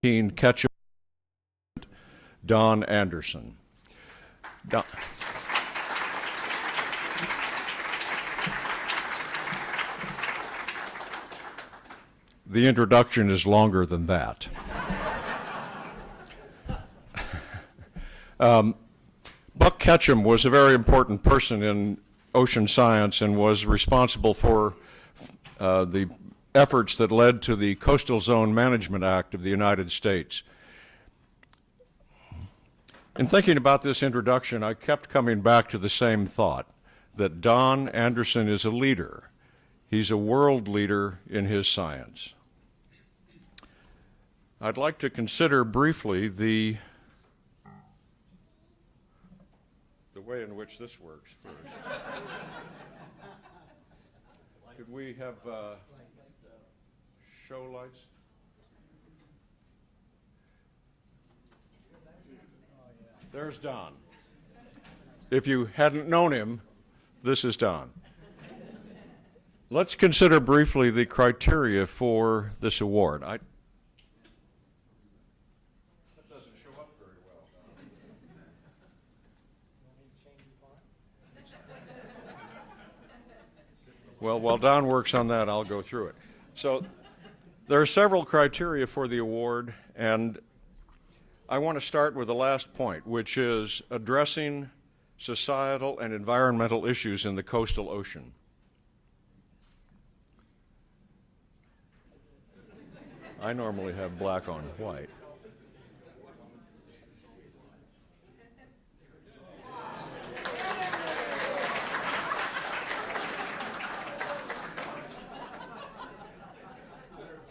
Ketchum, Don Anderson. Don. The introduction is longer than that. Buck Ketchum was a very important person in ocean science and was responsible for the efforts that led to the Coastal Zone Management Act of the United States. In thinking about this introduction, I kept coming back to the same thought, that Don Anderson is a leader. He's a world leader in his science. I'd like to consider briefly the way in which this works first. Could we have show lights? There's Don. If you hadn't known him, this is Don. Let's consider briefly the criteria for this award. That doesn't show up very well. Well, while Don works on that, I'll go through it. So there are several criteria for the award, and I want to start with the last point, which is addressing societal and environmental issues in the coastal ocean. I normally have black on white.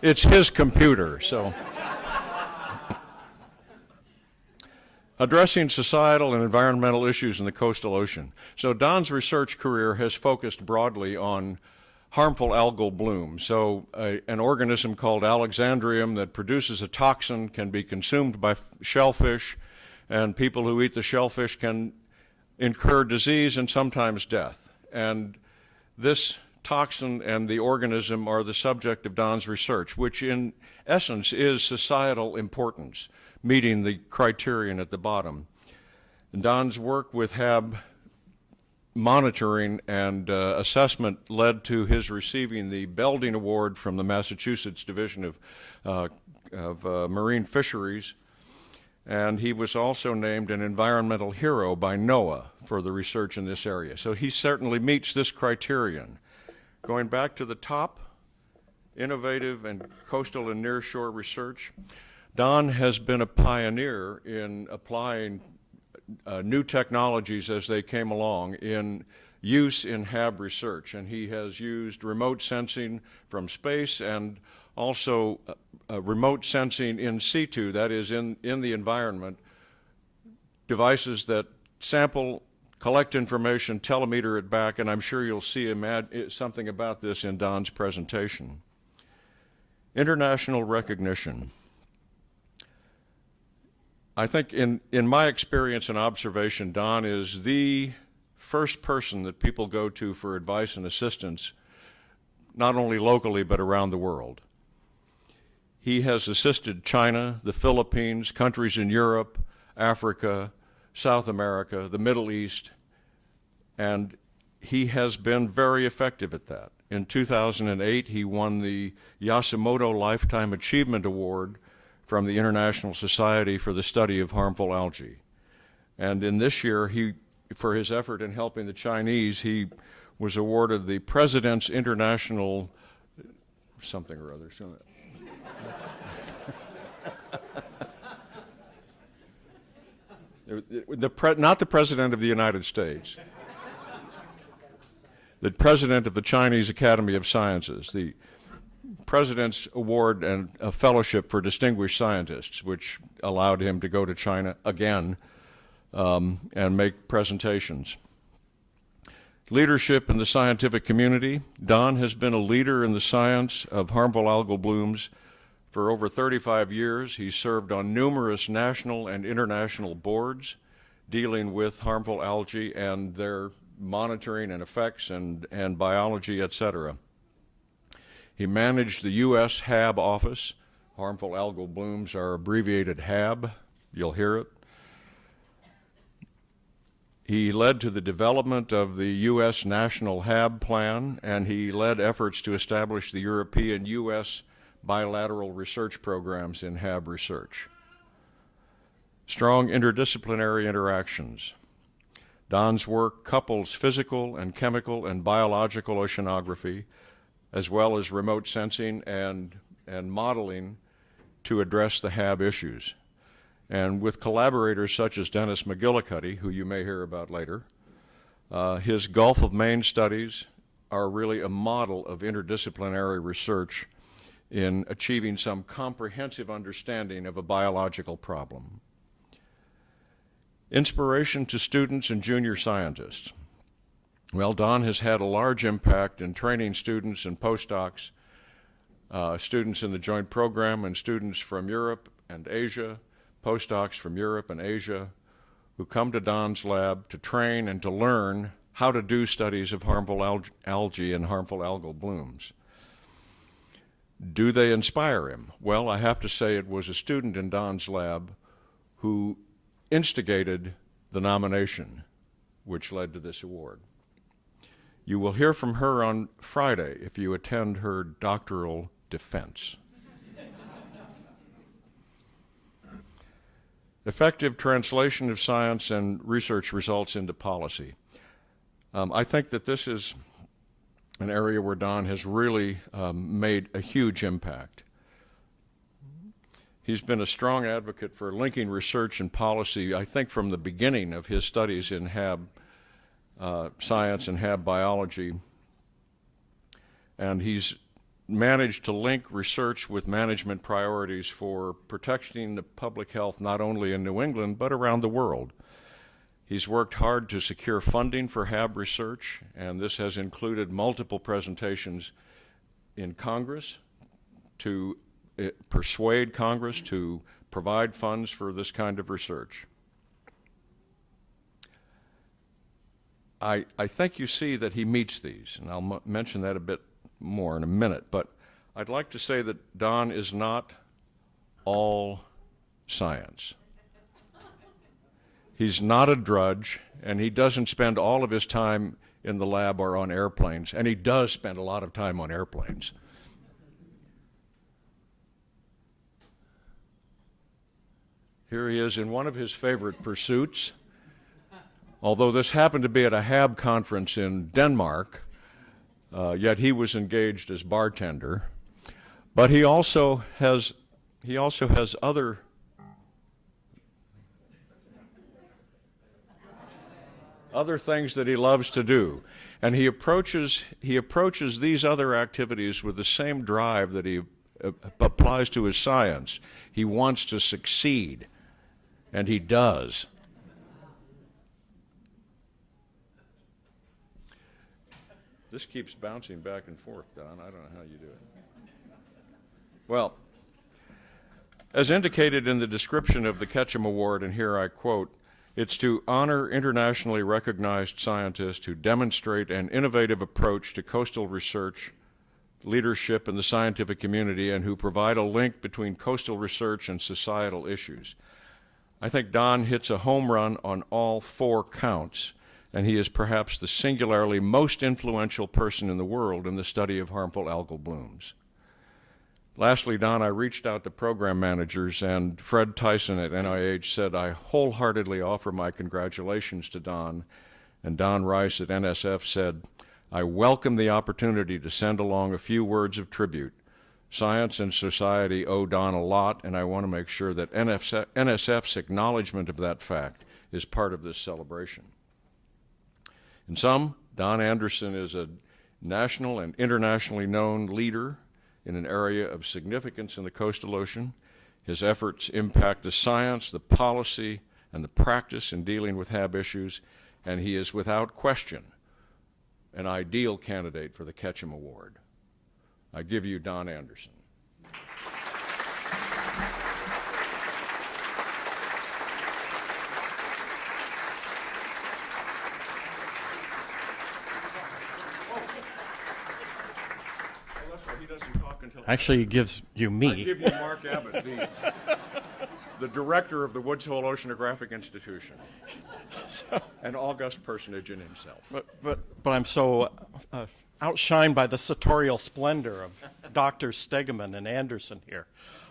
It's his computer, so. Addressing societal and environmental issues in the coastal ocean. So Don's research career has focused broadly on harmful algal bloom. So an organism called Alexandrium that produces a toxin can be consumed by shellfish, and people who eat the shellfish can incur disease and sometimes death. And this toxin and the organism are the subject of Don's research, which in essence is societal importance, meeting the criterion at the bottom. And Don's work with HAB monitoring and assessment led to his receiving the Belding Award from the Massachusetts Division of Marine Fisheries, and he was also named an environmental hero by NOAA for the research in this area. So he certainly meets this criterion. Going back to the top, innovative and coastal and nearshore research, Don has been a pioneer in applying new technologies as they came along in use in HAB research, and he has used remote sensing from space and also remote sensing in situ, that is in the environment, devices that sample, collect information, telemeter it back, and I'm sure you'll see something about this in Don's presentation. International recognition. I think in my experience and observation, Don is the first person that people go to for advice and assistance, not only locally but around the world. He has assisted China, the Philippines, countries in Europe, Africa, South America, the Middle East, and he has been very effective at that. In 2008, he won the Yasumoto Lifetime Achievement Award from the International Society for the Study of Harmful Algae. And in this year, for his effort in helping the Chinese, he was awarded the President's International something or other. Not the President of the United States, the President of the Chinese Academy of Sciences, the President's Award and a Fellowship for Distinguished Scientists, which allowed him to go to China again and make presentations. Leadership in the scientific community. Don has been a leader in the science of harmful algal blooms for over 35 years. He served on numerous national and international boards dealing with harmful algae and their monitoring and effects and biology, etc. He managed the U.S. HAB office Harmful algal blooms are abbreviated HAB. You'll hear it. He led to the development of the U.S. National HAB Plan, and he led efforts to establish the European-U.S. bilateral research programs in HAB research. Strong interdisciplinary interactions. Don's work couples physical and chemical and biological oceanography, as well as remote sensing and modeling to address the HAB issues. And with collaborators such as Dennis McGillicuddy, who you may hear about later, his Gulf of Maine studies are really a model of interdisciplinary research in achieving some comprehensive understanding of a biological problem. Inspiration to students and junior scientists. Well, Don has had a large impact in training students and postdocs, students in the joint program and students from Europe and Asia, postdocs from Europe and Asia, who come to Don's lab to train and to learn how to do studies of harmful algae and harmful algal blooms. Do they inspire him? Well, I have to say it was a student in Don's lab who instigated the nomination, which led to this award. You will hear from her on Friday if you attend her doctoral defense. Effective translation of science and research results into policy. I think that this is an area where Don has really made a huge impact. He's been a strong advocate for linking research and policy, I think from the beginning of his studies in HAB science and HAB biology. And he's managed to link research with management priorities for protecting the public health not only in New England but around the world. He's worked hard to secure funding for HAB research, and this has included multiple presentations in Congress to persuade Congress to provide funds for this kind of research. I think you see that he meets these, and I'll mention that a bit more in a minute, but I'd like to say that Don is not all science. He's not a drudge, and he doesn't spend all of his time in the lab or on airplanes, and he does spend a lot of time on airplanes. Here he is in one of his favorite pursuits. Although this happened to be at a HAB conference in Denmark, yet he was engaged as bartender. But he also has other things that he loves to do. And he approaches these other activities with the same drive that he applies to his science. He wants to succeed, and he does. This keeps bouncing back and forth, Don. I don't know how you do it. Well, as indicated in the description of the Ketchum Award, and here I quote, "It's to honor internationally recognized scientists who demonstrate an innovative approach to coastal research, leadership in the scientific community, and who provide a link between coastal research and societal issues." I think Don hits a home run on all four counts, and he is perhaps the singularly most influential person in the world in the study of harmful algal blooms. Lastly, Don, I reached out to program managers, and Fred Tyson at NIH said, "I wholeheartedly offer my congratulations to Don." And Don Rice at NSF said, "I welcome the opportunity to send along a few words of tribute. Science and society owe Don a lot, and I want to make sure that NSF's acknowledgement of that fact is part of this celebration." In sum, Don Anderson is a national and internationally known leader in an area of significance in the coastal ocean. His efforts impact the science, the policy, and the practice in dealing with HAB issues, and he is without question an ideal candidate for the Ketchum Award. I give you Don Anderson. He doesn't talk until... Actually, he gives you me. I give you Mark Abbott, the director of the Woods Hole Oceanographic Institution. An august personage in himself. But I'm so outshined by the sartorial splendor of Dr. Stegeman and Anderson here.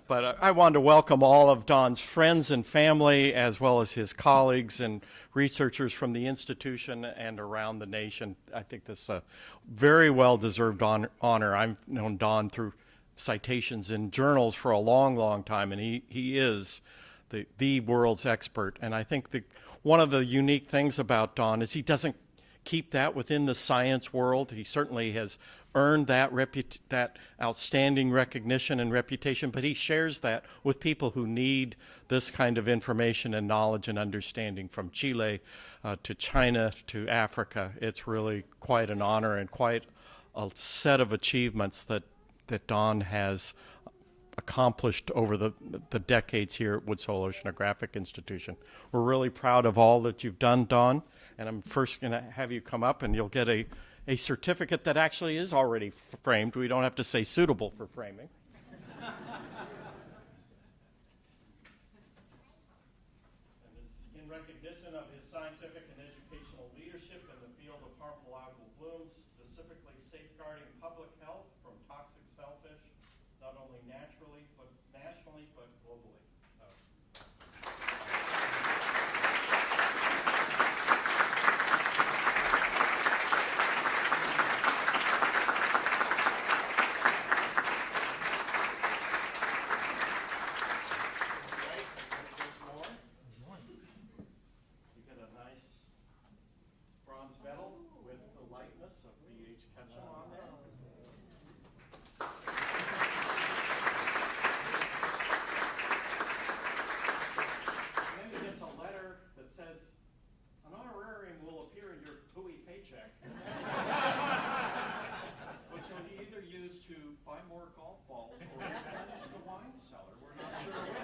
But I wanted to welcome all of Don's friends and family, as well as his colleagues and researchers from the institution and around the nation. I think this is a very well-deserved honor. I've known Don through citations in journals for a long, long time, and he is the world's expert. And I think one of the unique things about Don is he doesn't keep that within the science world. He certainly has earned that outstanding recognition and reputation, but he shares that with people who need this kind of information and knowledge and understanding, from Chile to China to Africa. It's really quite an honor and quite a set of achievements that Don has accomplished over the decades here at Woods Hole Oceanographic Institution. We're really proud of all that you've done, Don, and I'm first going to have you come up and you'll get a certificate that actually is already framed. We don't have to say suitable for framing. And this is in recognition of his scientific and educational leadership in the field of harmful algal blooms, specifically safeguarding public health from toxic shellfish, not only nationally, but globally. Medal with the likeness of B.H. Ketchum on there. And then he gets a letter that says, an honorarium will appear in your buoy paycheck, which he'll either use to buy more golf balls or replenish the wine cellar. We're not sure which.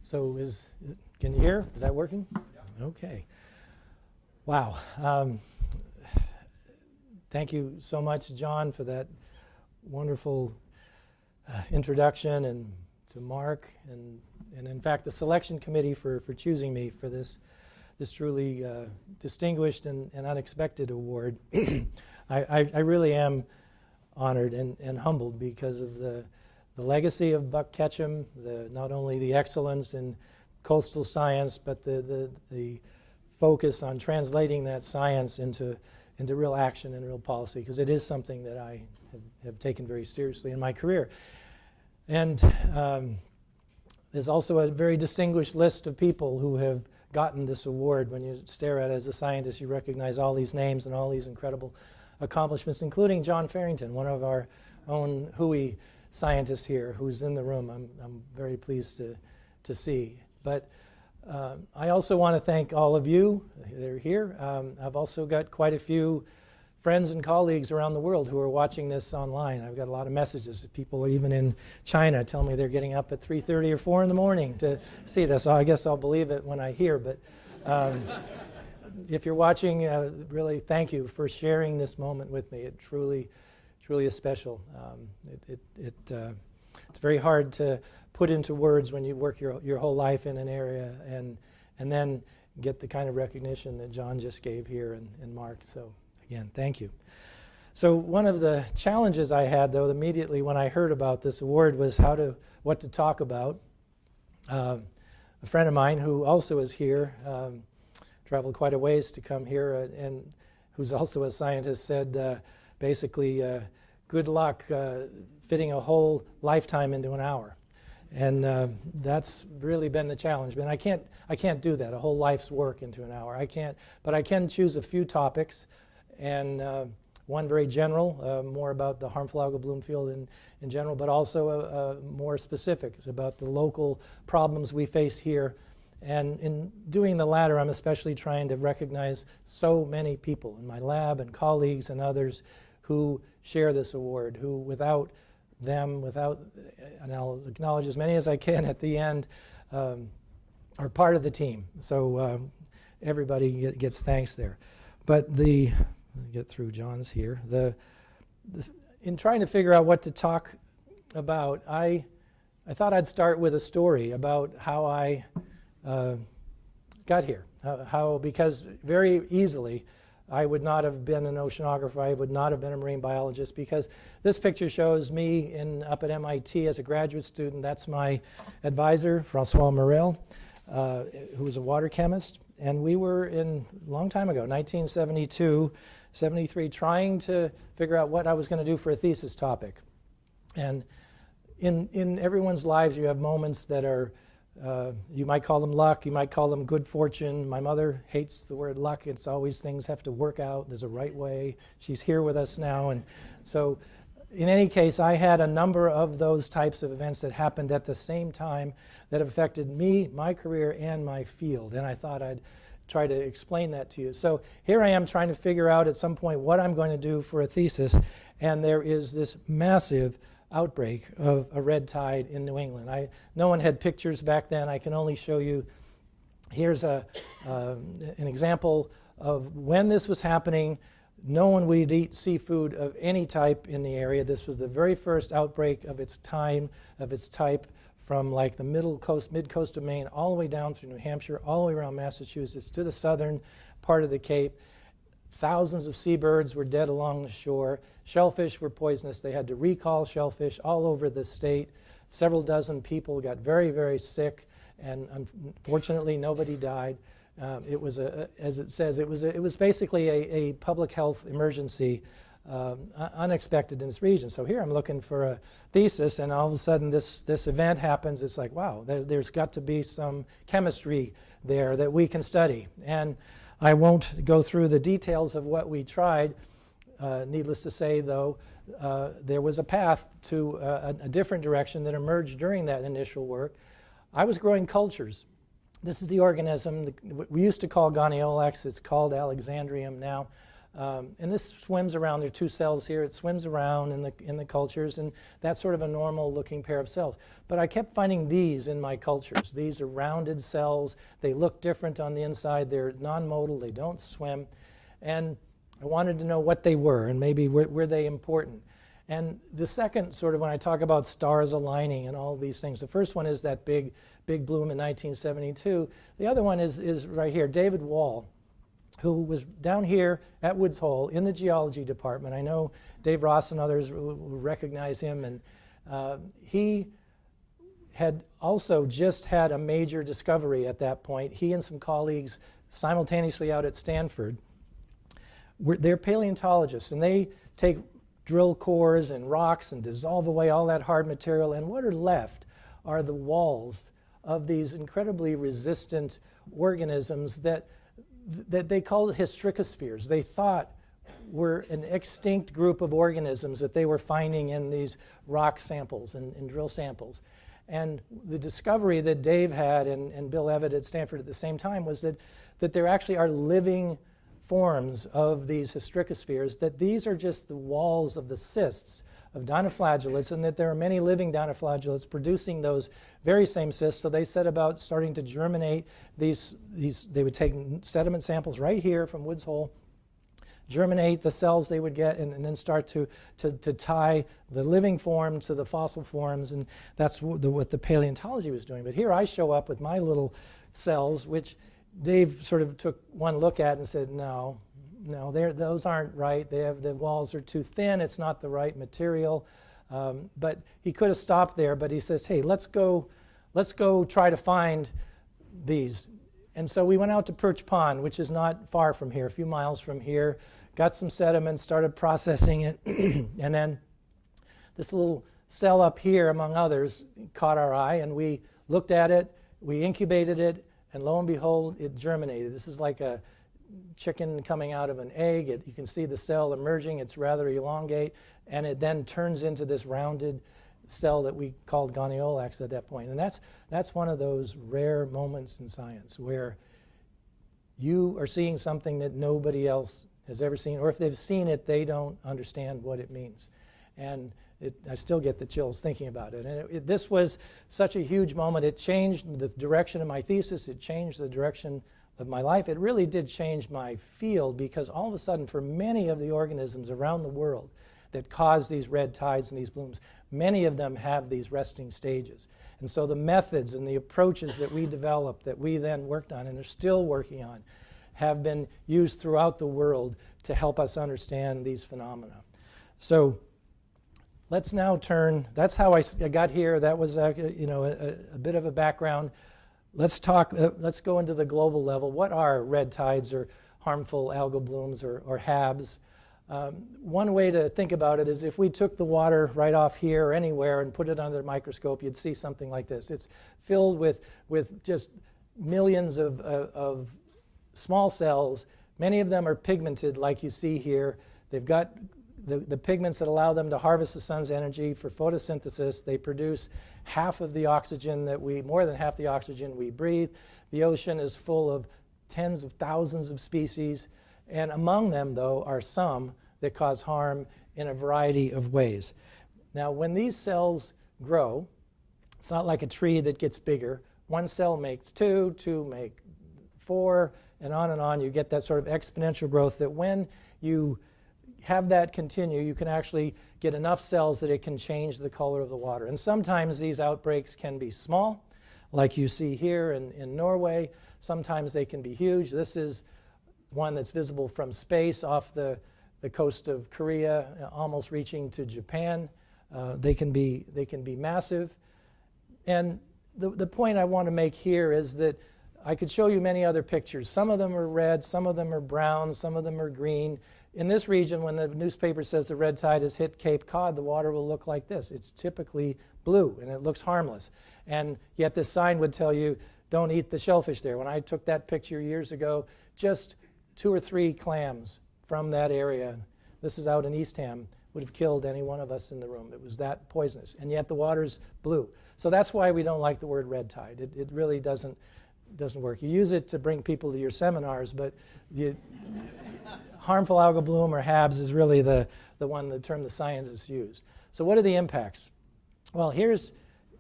So can you hear? Is that working? Yeah. Okay. Wow. Thank you so much, John, for that wonderful introduction, and to Mark, and in fact the selection committee for choosing me for this truly distinguished and unexpected award. I really am honored and humbled because of the legacy of Buck Ketchum, not only the excellence in coastal science, but the focus on translating that science into real action and real policy, because it is something that I have taken very seriously in my career. And there's also a very distinguished list of people who have gotten this award. When you stare at it as a scientist, you recognize all these names and all these incredible accomplishments, including John Farrington, one of our own WHOI scientists here, who's in the room. I'm very pleased to see. But I also want to thank all of you that are here. I've also got quite a few friends and colleagues around the world who are watching this online. I've got a lot of messages. People even in China tell me they're getting up at 3:30 or 4 in the morning to see this. So I guess I'll believe it when I hear. But if you're watching, really thank you for sharing this moment with me. It truly is special. It's very hard to put into words when you work your whole life in an area and then get the kind of recognition that John just gave here and Mark. So again, thank you. So one of the challenges I had, though, immediately when I heard about this award was what to talk about. A friend of mine who also is here, traveled quite a ways to come here, and who's also a scientist, said basically, good luck fitting a whole lifetime into an hour. And that's really been the challenge. But I can't do that, a whole life's work into an hour. But I can choose a few topics. And One very general, more about the harmful algal bloom field in general, but also more specific about the local problems we face here. And in doing the latter, I'm especially trying to recognize so many people in my lab and colleagues and others who share this award, who without them, and I'll acknowledge as many as I can at the end, are part of the team. So everybody gets thanks there. But let me get through John's here. In trying to figure out what to talk about, I thought I'd start with a story about how I got here. Because very easily I would not have been an oceanographer, I would not have been a marine biologist, because this picture shows me up at MIT as a graduate student. That's my advisor, Francois Morel, who was a water chemist. And we were a long time ago, 1972, 73, trying to figure out what I was going to do for a thesis topic. And in everyone's lives, you have moments that are, you might call them luck, you might call them good fortune. My mother hates the word luck. It's always things have to work out. There's a right way. She's here with us now. And so in any case, I had a number of those types of events that happened at the same time that affected me, my career, and my field. And I thought I'd try to explain that to you. So here I am trying to figure out at some point what I'm going to do for a thesis. And there is this massive outbreak of a red tide in New England. No one had pictures back then. I can only show you. Here's an example of when this was happening. No one would eat seafood of any type in the area. This was the very first outbreak of its type, from like the mid-coast of Maine all the way down through New Hampshire, all the way around Massachusetts to the southern part of the Cape. Thousands of seabirds were dead along the shore. Shellfish were poisonous. They had to recall shellfish all over the state. Several dozen people got very, very sick, and unfortunately nobody died. It was, as it says, it was basically a public health emergency, unexpected in this region. So here I'm looking for a thesis, and all of a sudden this event happens. It's like, wow, there's got to be some chemistry there that we can study. And I won't go through the details of what we tried. Needless to say, though, there was a path to a different direction that emerged during that initial work. I was growing cultures. This is the organism we used to call Goniolax. It's called Alexandrium now. And this swims around. There are two cells here. It swims around in the cultures, and that's sort of a normal-looking pair of cells. But I kept finding these in my cultures. These are rounded cells. They look different on the inside. They're non-modal. They don't swim. And I wanted to know what they were, and maybe were they important. And the second, sort of when I talk about stars aligning and all these things, the first one is that big bloom in 1972. The other one is right here, David Wall, who was down here at Woods Hole in the geology department. I know Dave Ross and others will recognize him. And he had also just had a major discovery at that point. He and some colleagues simultaneously out at Stanford. They're paleontologists, and they take drill cores and rocks and dissolve away all that hard material. And what are left are the walls of these incredibly resistant organisms that they called hystricospheres. They thought were an extinct group of organisms that they were finding in these rock samples and drill samples. And the discovery that Dave had and Bill Evett at Stanford at the same time was that there actually are living forms of these hystricospheres, that these are just the walls of the cysts of dinoflagellates, and that there are many living dinoflagellates producing those very same cysts. So they set about starting to germinate these. They would take sediment samples right here from Woods Hole, germinate the cells they would get, and then start to tie the living form to the fossil forms, and that's what the paleontology was doing. But here I show up with my little cells, which Dave sort of took one look at and said, no, those aren't right. The walls are too thin. It's not the right material. But he could have stopped there, but he says, hey, let's go try to find these. And so we went out to Perch Pond, which is not far from here, a few miles from here, got some sediment, started processing it, and then this little cell up here, among others, caught our eye, and we looked at it, we incubated it, and lo and behold, it germinated. This is like chicken coming out of an egg. You can see the cell emerging. It's rather elongate, and it then turns into this rounded cell that we called goniolax at that point. And that's one of those rare moments in science where you are seeing something that nobody else has ever seen, or if they've seen it, they don't understand what it means. And I still get the chills thinking about it. And this was such a huge moment. It changed the direction of my thesis. It changed the direction of my life. It really did change my field, because all of a sudden, for many of the organisms around the world that cause these red tides and these blooms, many of them have these resting stages. And so the methods and the approaches that we developed, that we then worked on and are still working on, have been used throughout the world to help us understand these phenomena. So let's now turn, that's how I got here. That was a bit of a background. Let's go into the global level. What are red tides or harmful algal blooms or HABs? One way to think about it is if we took the water right off here or anywhere and put it under the microscope, you'd see something like this. It's filled with just millions of small cells. Many of them are pigmented, like you see here. They've got the pigments that allow them to harvest the sun's energy for photosynthesis. They produce more than half the oxygen we breathe. The ocean is full of tens of thousands of species, and among them, though, are some that cause harm in a variety of ways. Now, when these cells grow, it's not like a tree that gets bigger. One cell makes two, two make four, and on. You get that sort of exponential growth that when you have that continue, you can actually get enough cells that it can change the color of the water. And sometimes these outbreaks can be small, like you see here in Norway. Sometimes they can be huge. This is one that's visible from space off the coast of Korea, almost reaching to Japan. They can be massive. And the point I want to make here is that I could show you many other pictures. Some of them are red, some of them are brown, some of them are green. In this region, when the newspaper says the red tide has hit Cape Cod, the water will look like this. It's typically blue, and it looks harmless. And yet this sign would tell you, don't eat the shellfish there. When I took that picture years ago, just 2 or 3 clams from that area, this is out in Eastham, would have killed any one of us in the room. It was that poisonous, and yet the water's blue. So that's why we don't like the word red tide. It really doesn't work. You use it to bring people to your seminars, but harmful algal bloom or HABs is really the term the scientists use. So what are the impacts? Well, here's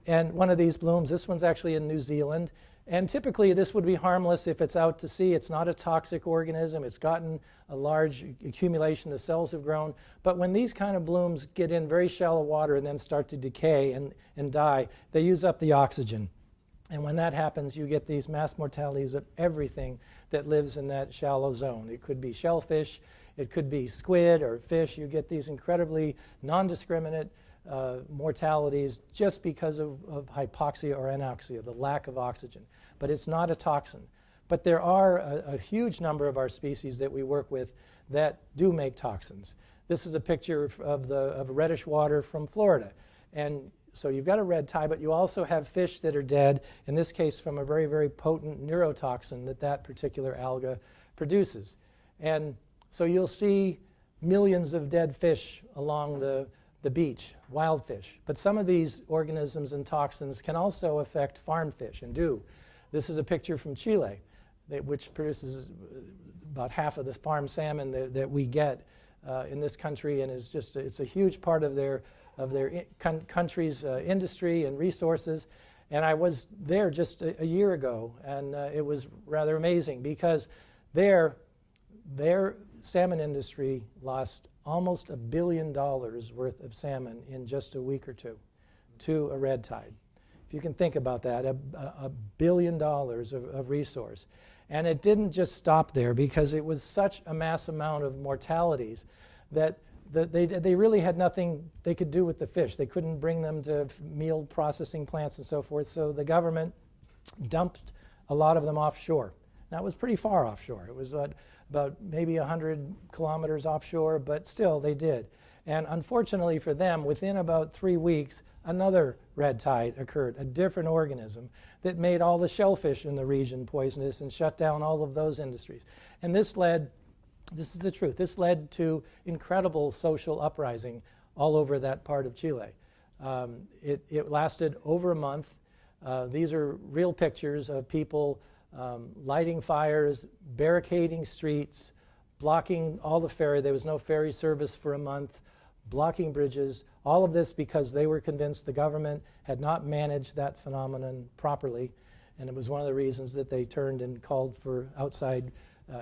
one of these blooms. This one's actually in New Zealand. And typically this would be harmless if it's out to sea. It's not a toxic organism. It's gotten a large accumulation. The cells have grown. But when these kind of blooms get in very shallow water and then start to decay and die, they use up the oxygen. And when that happens, you get these mass mortalities of everything that lives in that shallow zone. It could be shellfish, it could be squid or fish. You get these incredibly non-discriminate mortalities just because of hypoxia or anoxia, the lack of oxygen. But it's not a toxin. But there are a huge number of our species that we work with that do make toxins. This is a picture of reddish water from Florida. And so you've got a red tide, but you also have fish that are dead, in this case from a very, very potent neurotoxin that particular alga produces. And so you'll see millions of dead fish along the beach, wild fish. But some of these organisms and toxins can also affect farm fish, and do. This is a picture from Chile, which produces about half of the farm salmon that we get in this country, and it's a huge part of their country's industry and resources. And I was there just a year ago, and it was rather amazing because their salmon industry lost almost $1 billion worth of salmon in just a week or two to a red tide. If you can think about that, $1 billion of resource. And it didn't just stop there, because it was such a mass amount of mortalities that they really had nothing they could do with the fish. They couldn't bring them to meal processing plants and so forth, so the government dumped a lot of them offshore. Now, it was pretty far offshore. It was about maybe 100 kilometers offshore, but still they did. And unfortunately for them, within about 3 weeks, another red tide occurred, a different organism that made all the shellfish in the region poisonous and shut down all of those industries. And this is the truth, this led to incredible social uprising all over that part of Chile. It lasted over a month. These are real pictures of people lighting fires, barricading streets, blocking all the ferry. There was no ferry service for a month, blocking bridges, all of this because they were convinced the government had not managed that phenomenon properly. And it was one of the reasons that they turned and called for outside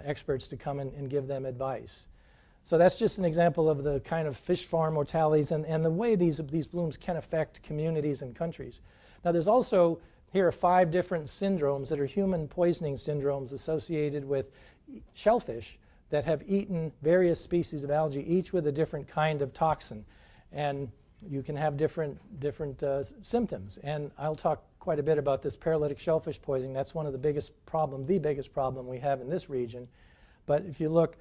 experts to come and give them advice. So that's just an example of the kind of fish farm mortalities and the way these blooms can affect communities and countries. Now there's also, here are 5 different syndromes that are human poisoning syndromes associated with shellfish that have eaten various species of algae, each with a different kind of toxin. And you can have different symptoms. And I'll talk quite a bit about this paralytic shellfish poisoning. That's one of the biggest problem we have in this region. But if you look,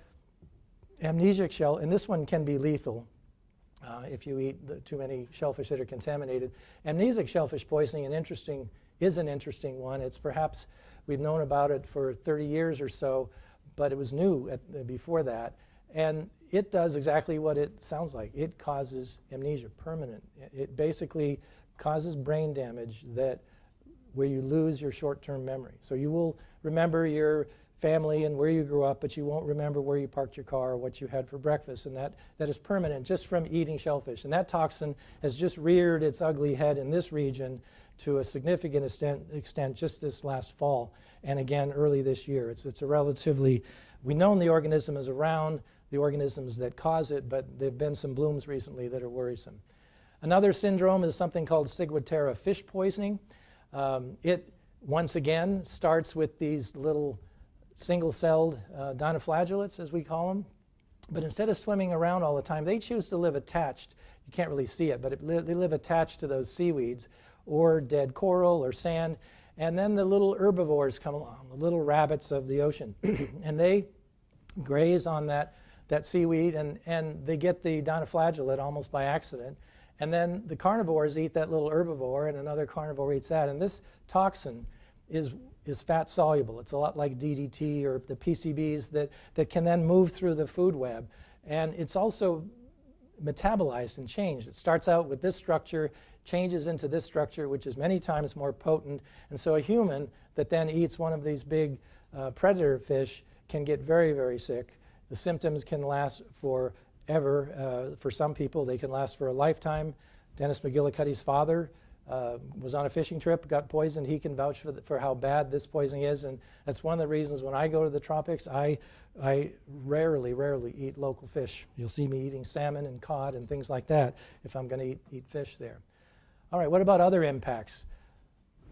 amnesic shell, and this one can be lethal if you eat too many shellfish that are contaminated. Amnesic shellfish poisoning is an interesting one. It's perhaps, we've known about it for 30 years or so, but it was new before that. And it does exactly what it sounds like. It causes amnesia, permanent. It basically causes brain damage where you lose your short-term memory. So you will remember your family and where you grew up, but you won't remember where you parked your car or what you had for breakfast. And that is permanent just from eating shellfish. And that toxin has just reared its ugly head in this region to a significant extent just this last fall, and again early this year. It's a relatively, we know the organism is around, the organisms that cause it, but there have been some blooms recently that are worrisome. Another syndrome is something called Ciguatera fish poisoning. It, once again, starts with these little single-celled dinoflagellates, as we call them. But instead of swimming around all the time, they choose to live attached. You can't really see it, but they live attached to those seaweeds or dead coral or sand. And then the little herbivores come along, the little rabbits of the ocean. And they graze on that seaweed, and they get the dinoflagellate almost by accident. And then the carnivores eat that little herbivore, and another carnivore eats that. And this toxin is fat soluble. It's a lot like DDT or the PCBs that can then move through the food web. And it's also metabolized and changed. It starts out with this structure, changes into this structure, which is many times more potent. And so a human that then eats one of these big predator fish can get very, very sick. The symptoms can last forever. For some people, they can last for a lifetime. Dennis McGillicuddy's father was on a fishing trip, got poisoned. He can vouch for how bad this poisoning is, and that's one of the reasons when I go to the tropics, I rarely eat local fish. You'll see me eating salmon and cod and things like that if I'm going to eat fish there. All right, what about other impacts?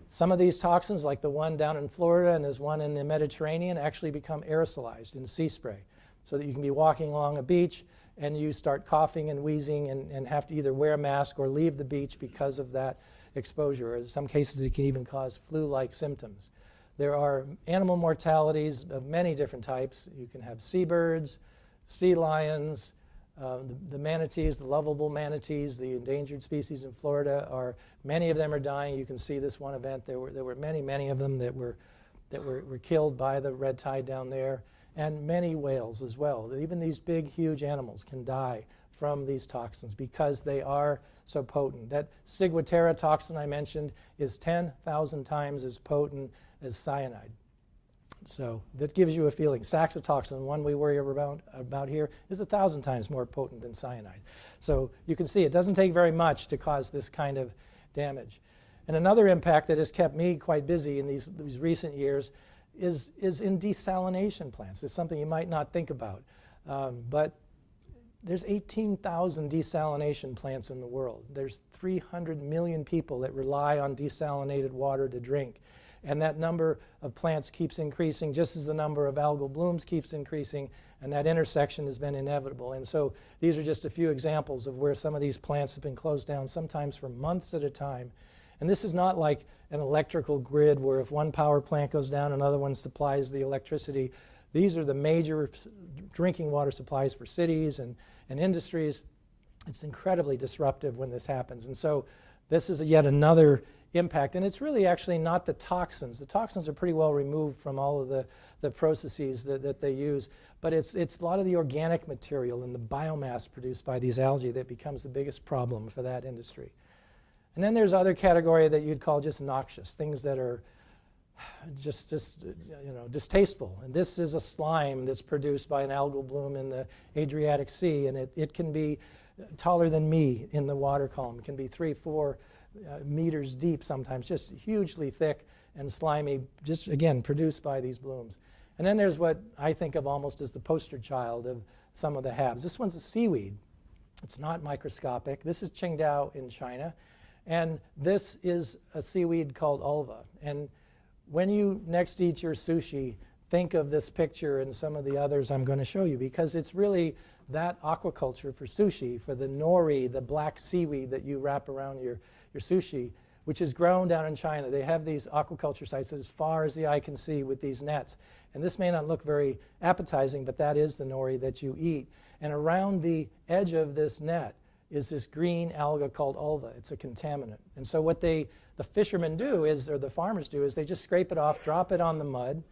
Some of these toxins, like the one down in Florida and there's one in the Mediterranean, actually become aerosolized in sea spray, so that you can be walking along a beach and you start coughing and wheezing and have to either wear a mask or leave the beach because of that exposure. Or in some cases, it can even cause flu-like symptoms. There are animal mortalities of many different types. You can have seabirds, sea lions, the manatees, the lovable manatees, the endangered species in Florida, many of them are dying. You can see this one event. There were many of them that were killed by the red tide down there, and many whales as well. Even these big, huge animals can die from these toxins because they are so potent. That Ciguatera toxin I mentioned is 10,000 times as potent as cyanide. So that gives you a feeling. Saxitoxin, one we worry about here, is 1,000 times more potent than cyanide. So you can see it doesn't take very much to cause this kind of damage. And another impact that has kept me quite busy in these recent years is in desalination plants. It's something you might not think about. But there's 18,000 desalination plants in the world. There's 300 million people that rely on desalinated water to drink. And that number of plants keeps increasing just as the number of algal blooms keeps increasing, and that intersection has been inevitable. And so these are just a few examples of where some of these plants have been closed down, sometimes for months at a time. And this is not like an electrical grid where if one power plant goes down, another one supplies the electricity. These are the major drinking water supplies for cities and industries. It's incredibly disruptive when this happens. And so this is yet another impact. And it's really actually not the toxins. The toxins are pretty well removed from all of the processes that they use. But it's a lot of the organic material and the biomass produced by these algae that becomes the biggest problem for that industry. And then there's other category that you'd call just noxious, things that are just distasteful. And this is a slime that's produced by an algal bloom in the Adriatic Sea, and it can be taller than me in the water column. It can be 3-4 meters deep sometimes, just hugely thick and slimy, just again produced by these blooms. And then there's what I think of almost as the poster child of some of the HABs. This one's a seaweed. It's not microscopic. This is Qingdao in China, and this is a seaweed called ulva. And when you next eat your sushi, think of this picture and some of the others I'm going to show you, because it's really that aquaculture for sushi, for the nori, the black seaweed that you wrap around your sushi, which is grown down in China. They have these aquaculture sites as far as the eye can see with these nets. And this may not look very appetizing, but that is the nori that you eat. And around the edge of this net is this green alga called ulva. It's a contaminant. And so what the fishermen do is, or the farmers do, is they just scrape it off, drop it on the mud.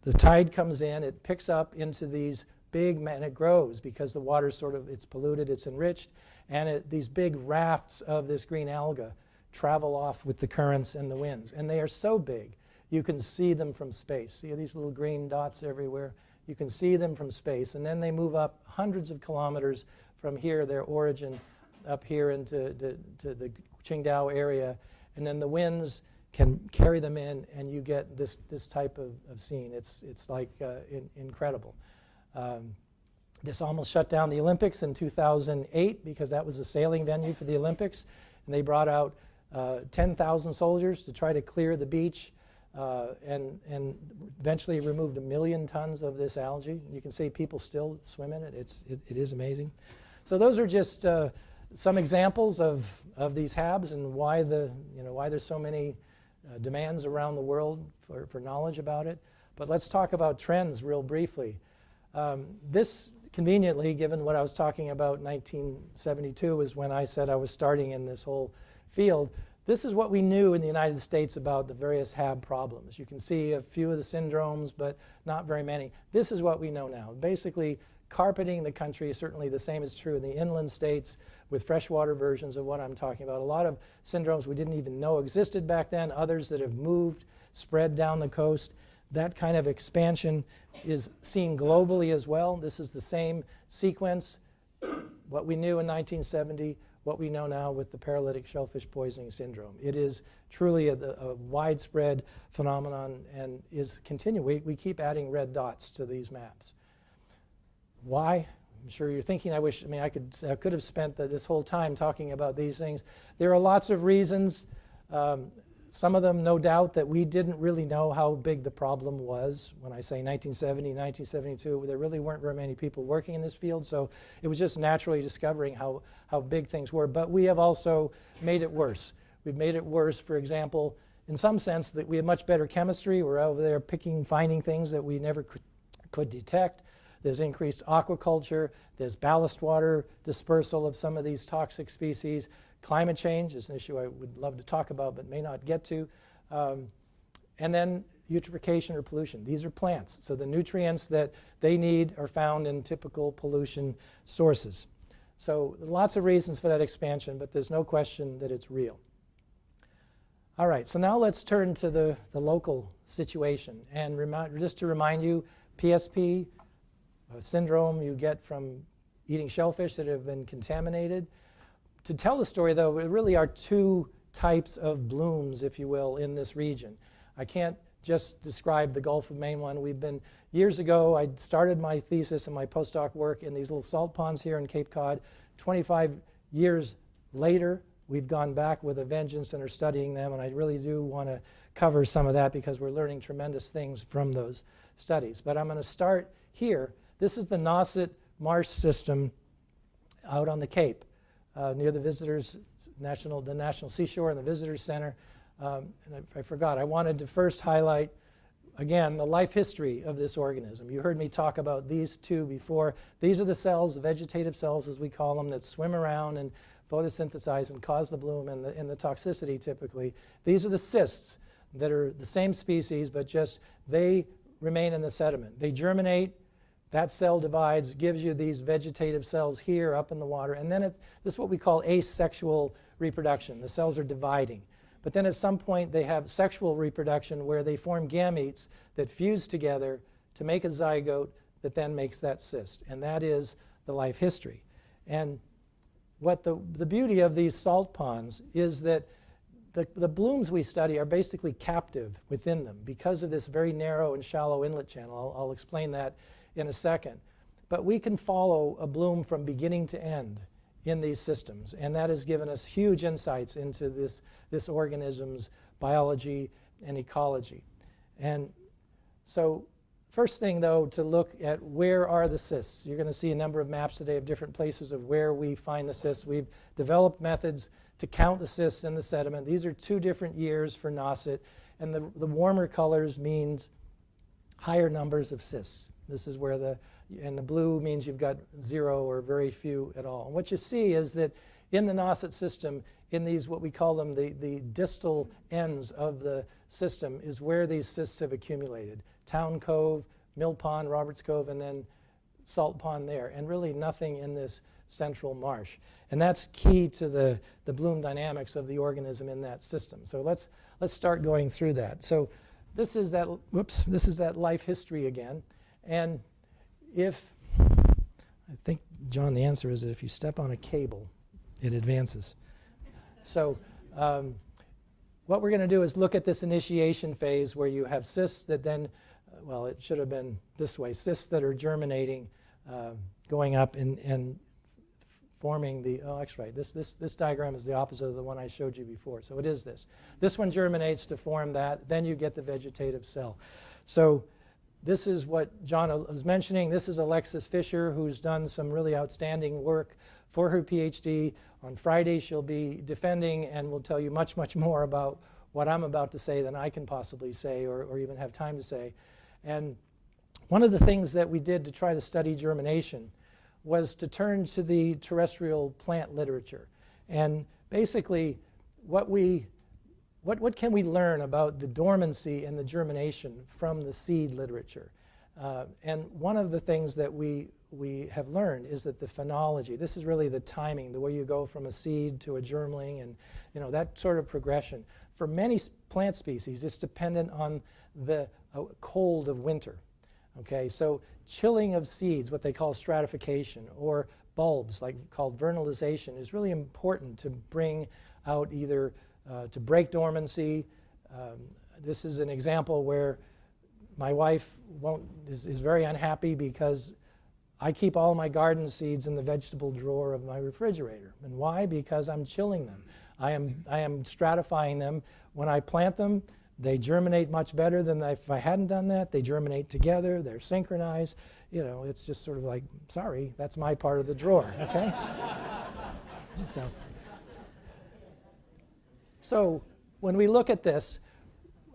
The tide comes in, it picks up into these big, and it grows because the water it's polluted, it's enriched, and these big rafts of this green alga travel off with the currents and the winds. And they are so big, you can see them from space. See these little green dots everywhere? You can see them from space. And then they move up hundreds of kilometers from here, their origin, up here into the Qingdao area. And then the winds can carry them in, and you get this type of scene. It's like incredible. This almost shut down the Olympics in 2008 because that was a sailing venue for the Olympics. And they brought out 10,000 soldiers to try to clear the beach and eventually removed 1 million tons of this algae. You can see people still swim in it. It is amazing. So those are just some examples of these HABs and why there's so many demands around the world for knowledge about it. But let's talk about trends real briefly. This conveniently, given what I was talking about, 1972 is when I said I was starting in this whole field. This is what we knew in the United States about the various HAB problems. You can see a few of the syndromes, but not very many. This is what we know now. Basically, carpeting the country, certainly the same is true in the inland states with freshwater versions of what I'm talking about. A lot of syndromes we didn't even know existed back then, others that have moved, spread down the coast. That kind of expansion is seen globally as well. This is the same sequence, what we knew in 1970, what we know now with the paralytic shellfish poisoning syndrome. It is truly a widespread phenomenon and is continuing. We keep adding red dots to these maps. Why? I'm sure you're thinking, I could have spent this whole time talking about these things. There are lots of reasons. Some of them, no doubt, that we didn't really know how big the problem was. When I say 1970, 1972, there really weren't very many people working in this field, so it was just naturally discovering how big things were. But we have also made it worse. We've made it worse, for example, in some sense that we have much better chemistry. We're over there finding things that we never could detect. There's increased aquaculture. There's ballast water dispersal of some of these toxic species. Climate change is an issue I would love to talk about but may not get to. And then eutrophication or pollution. These are plants, so the nutrients that they need are found in typical pollution sources. So lots of reasons for that expansion, but there's no question that it's real. All right, so now let's turn to the local situation. And just to remind you, PSP, a syndrome you get from eating shellfish that have been contaminated. To tell the story, though, there really are two types of blooms, if you will, in this region. I can't just describe the Gulf of Maine one. Years ago, I started my thesis and my postdoc work in these little salt ponds here in Cape Cod. 25 years later, we've gone back with a vengeance and are studying them, and I really do want to cover some of that because we're learning tremendous things from those studies. But I'm going to start here. This is the Nauset Marsh System out on the Cape. Near the the National Seashore and the Visitors Center. And I forgot, I wanted to first highlight again, the life history of this organism. You heard me talk about these two before. These are the cells, the vegetative cells as we call them, that swim around and photosynthesize and cause the bloom and the toxicity typically. These are the cysts that are the same species, but just they remain in the sediment. They germinate, that cell divides, gives you these vegetative cells here up in the water, and then this is what we call asexual reproduction. The cells are dividing. But then at some point they have sexual reproduction where they form gametes that fuse together to make a zygote that then makes that cyst. And that is the life history. And what the beauty of these salt ponds is that the blooms we study are basically captive within them because of this very narrow and shallow inlet channel. I'll explain that in a second. But we can follow a bloom from beginning to end in these systems, and that has given us huge insights into this organism's biology and ecology. And so first thing, though, to look at where are the cysts. You're going to see a number of maps today of different places of where we find the cysts. We've developed methods to count the cysts in the sediment. These are 2 different years for Nauset, and the warmer colors means higher numbers of cysts. This is where and the blue means you've got 0 or very few at all. And what you see is that in the Nauset system, in these, what we call them, the distal ends of the system, is where these cysts have accumulated. Town Cove, Mill Pond, Roberts Cove, and then Salt Pond there, and really nothing in this central marsh. And that's key to the bloom dynamics of the organism in that system. So let's start going through that. So this is that life history again. And I think, John, the answer is that if you step on a cable, it advances. So what we're going to do is look at this initiation phase where you have cysts that then, well, it should have been this way, cysts that are germinating, going up and forming the, oh, that's right, this diagram is the opposite of the one I showed you before. So it is this. This one germinates to form that, then you get the vegetative cell. So this is what John was mentioning. This is Alexis Fisher, who's done some really outstanding work for her PhD. On Friday, she'll be defending and will tell you much, much more about what I'm about to say than I can possibly say or even have time to say. And one of the things that we did to try to study germination was to turn to the terrestrial plant literature. And basically, what can we learn about the dormancy and the germination from the seed literature? And one of the things that we have learned is that the phenology, this is really the timing, the way you go from a seed to a germling, and that sort of progression. For many plant species, it's dependent on the cold of winter. Okay, so chilling of seeds, what they call stratification, or bulbs, called vernalization, is really important to bring out either to break dormancy. This is an example where my wife is very unhappy because I keep all my garden seeds in the vegetable drawer of my refrigerator. And why? Because I'm chilling them. I am stratifying them. When I plant them, they germinate much better than if I hadn't done that. They germinate together. They're synchronized. It's just sort of like, sorry, that's my part of the drawer, okay? So when we look at this,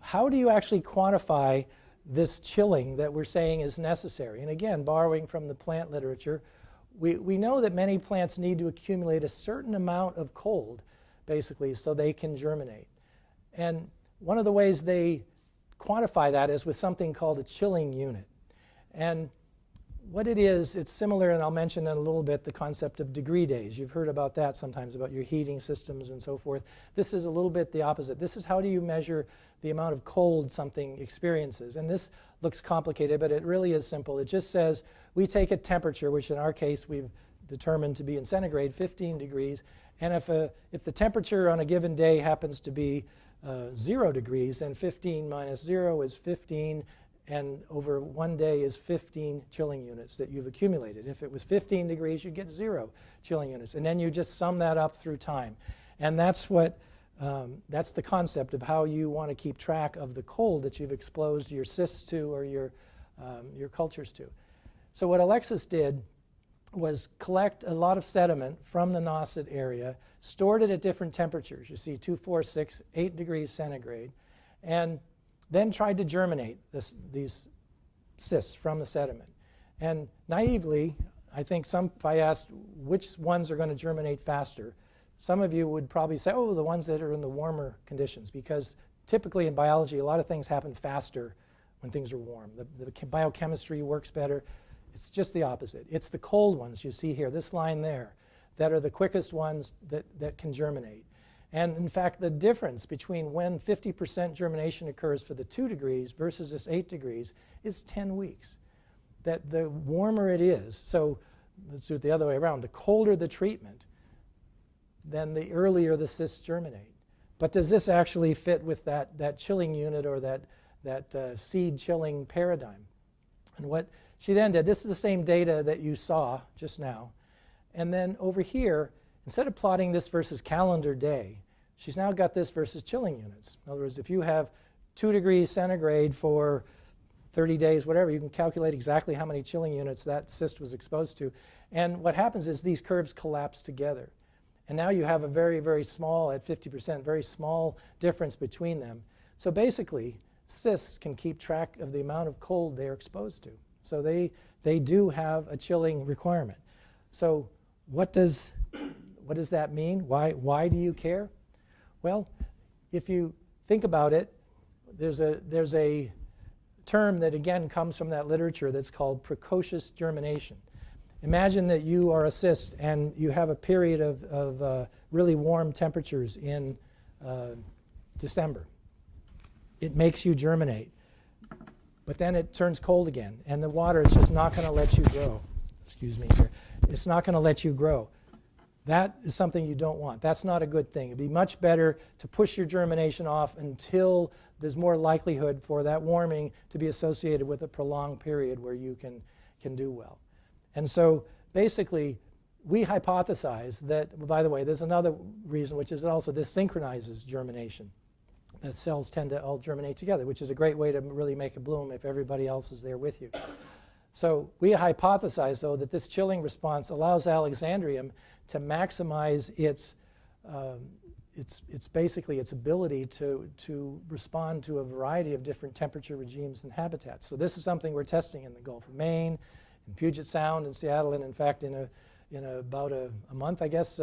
how do you actually quantify this chilling that we're saying is necessary? And again, borrowing from the plant literature, we know that many plants need to accumulate a certain amount of cold, basically, so they can germinate. And one of the ways they quantify that is with something called a chilling unit. And what it is, it's similar, and I'll mention in a little bit, the concept of degree days. You've heard about that sometimes, about your heating systems and so forth. This is a little bit the opposite. This is how do you measure the amount of cold something experiences. And this looks complicated, but it really is simple. It just says we take a temperature, which in our case we've determined to be in centigrade, 15 degrees, and if the temperature on a given day happens to be 0 degrees, then 15 minus 0 is 15, and over one day is 15 chilling units that you've accumulated. If it was 15 degrees, you get 0 chilling units. And then you just sum that up through time. And that's the concept of how you want to keep track of the cold that you've exposed your cysts to or your cultures to. So what Alexis did was collect a lot of sediment from the Nauset area, stored it at different temperatures. You see 2, 4, 6, 8 degrees centigrade. And then tried to germinate these cysts from the sediment. And naively, I think if I asked which ones are going to germinate faster, some of you would probably say, oh, the ones that are in the warmer conditions, because typically in biology, a lot of things happen faster when things are warm. The biochemistry works better. It's just the opposite. It's the cold ones you see here, this line there, that are the quickest ones that can germinate. And in fact, the difference between when 50% germination occurs for the 2 degrees versus this 8 degrees is 10 weeks. That the warmer it is, so let's do it the other way around, the colder the treatment, then the earlier the cysts germinate. But does this actually fit with that chilling unit or that seed chilling paradigm? And what she then did, this is the same data that you saw just now. And then over here, instead of plotting this versus calendar day, she's now got this versus chilling units. In other words, if you have 2 degrees centigrade for 30 days, whatever, you can calculate exactly how many chilling units that cyst was exposed to. And what happens is these curves collapse together. And now you have a very, very small, at 50%, very small difference between them. So basically, cysts can keep track of the amount of cold they're exposed to. So they do have a chilling requirement. So what does that mean? Why do you care? Well, if you think about it, there's a term that again comes from that literature that's called precocious germination. Imagine that you are a cyst and you have a period of really warm temperatures in December. It makes you germinate. But then it turns cold again, and the water is just not going to let you grow. Excuse me here. It's not going to let you grow. That is something you don't want. That's not a good thing. It'd be much better to push your germination off until there's more likelihood for that warming to be associated with a prolonged period where you can do well. And so basically, we hypothesize that, by the way, there's another reason, which is also this synchronizes germination. The cells tend to all germinate together, which is a great way to really make a bloom if everybody else is there with you. So we hypothesize, though, that this chilling response allows Alexandrium to maximize its basically its ability to respond to a variety of different temperature regimes and habitats. So this is something we're testing in the Gulf of Maine, in Puget Sound, in Seattle, and in fact, in about a month, I guess,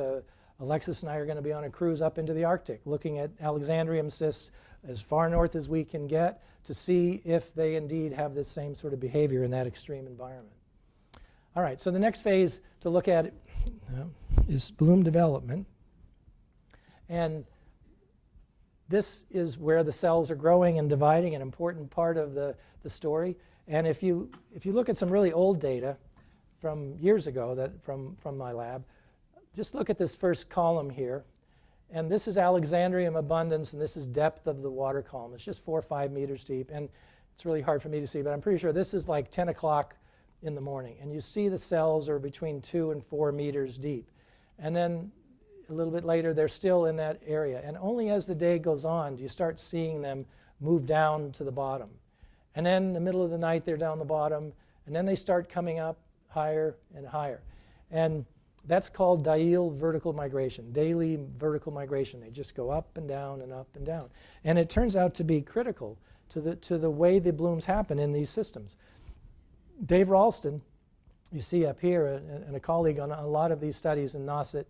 Alexis and I are going to be on a cruise up into the Arctic, looking at Alexandrium cysts as far north as we can get to see if they indeed have this same sort of behavior in that extreme environment. All right, so the next phase to look at is bloom development. And this is where the cells are growing and dividing, an important part of the story. And if you look at some really old data from years ago from my lab, just look at this first column here. And this is Alexandrium abundance, and this is depth of the water column. It's just 4 or 5 meters deep. And it's really hard for me to see, but I'm pretty sure this is like 10 o'clock in the morning. And you see the cells are between 2 and 4 meters deep. And then a little bit later, they're still in that area. And only as the day goes on do you start seeing them move down to the bottom. And then in the middle of the night, they're down the bottom. And then they start coming up higher and higher. And that's called diel vertical migration, daily vertical migration. They just go up and down and up and down. And it turns out to be critical to the way the blooms happen in these systems. Dave Ralston, you see up here, and a colleague on a lot of these studies in Nauset,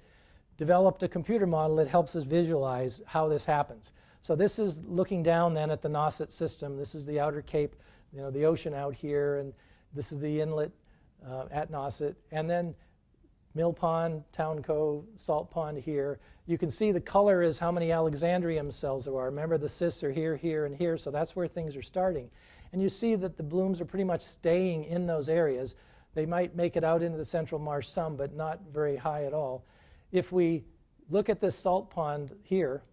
developed a computer model that helps us visualize how this happens. So this is looking down then at the Nauset system. This is the outer cape, the ocean out here, and this is the inlet at Nauset. And then Mill Pond, Town Cove, Salt Pond here. You can see the color is how many Alexandrium cells there are. Remember, the cysts are here, here, and here, so that's where things are starting. And you see that the blooms are pretty much staying in those areas. They might make it out into the central marsh some, but not very high at all. If we look at this salt pond here,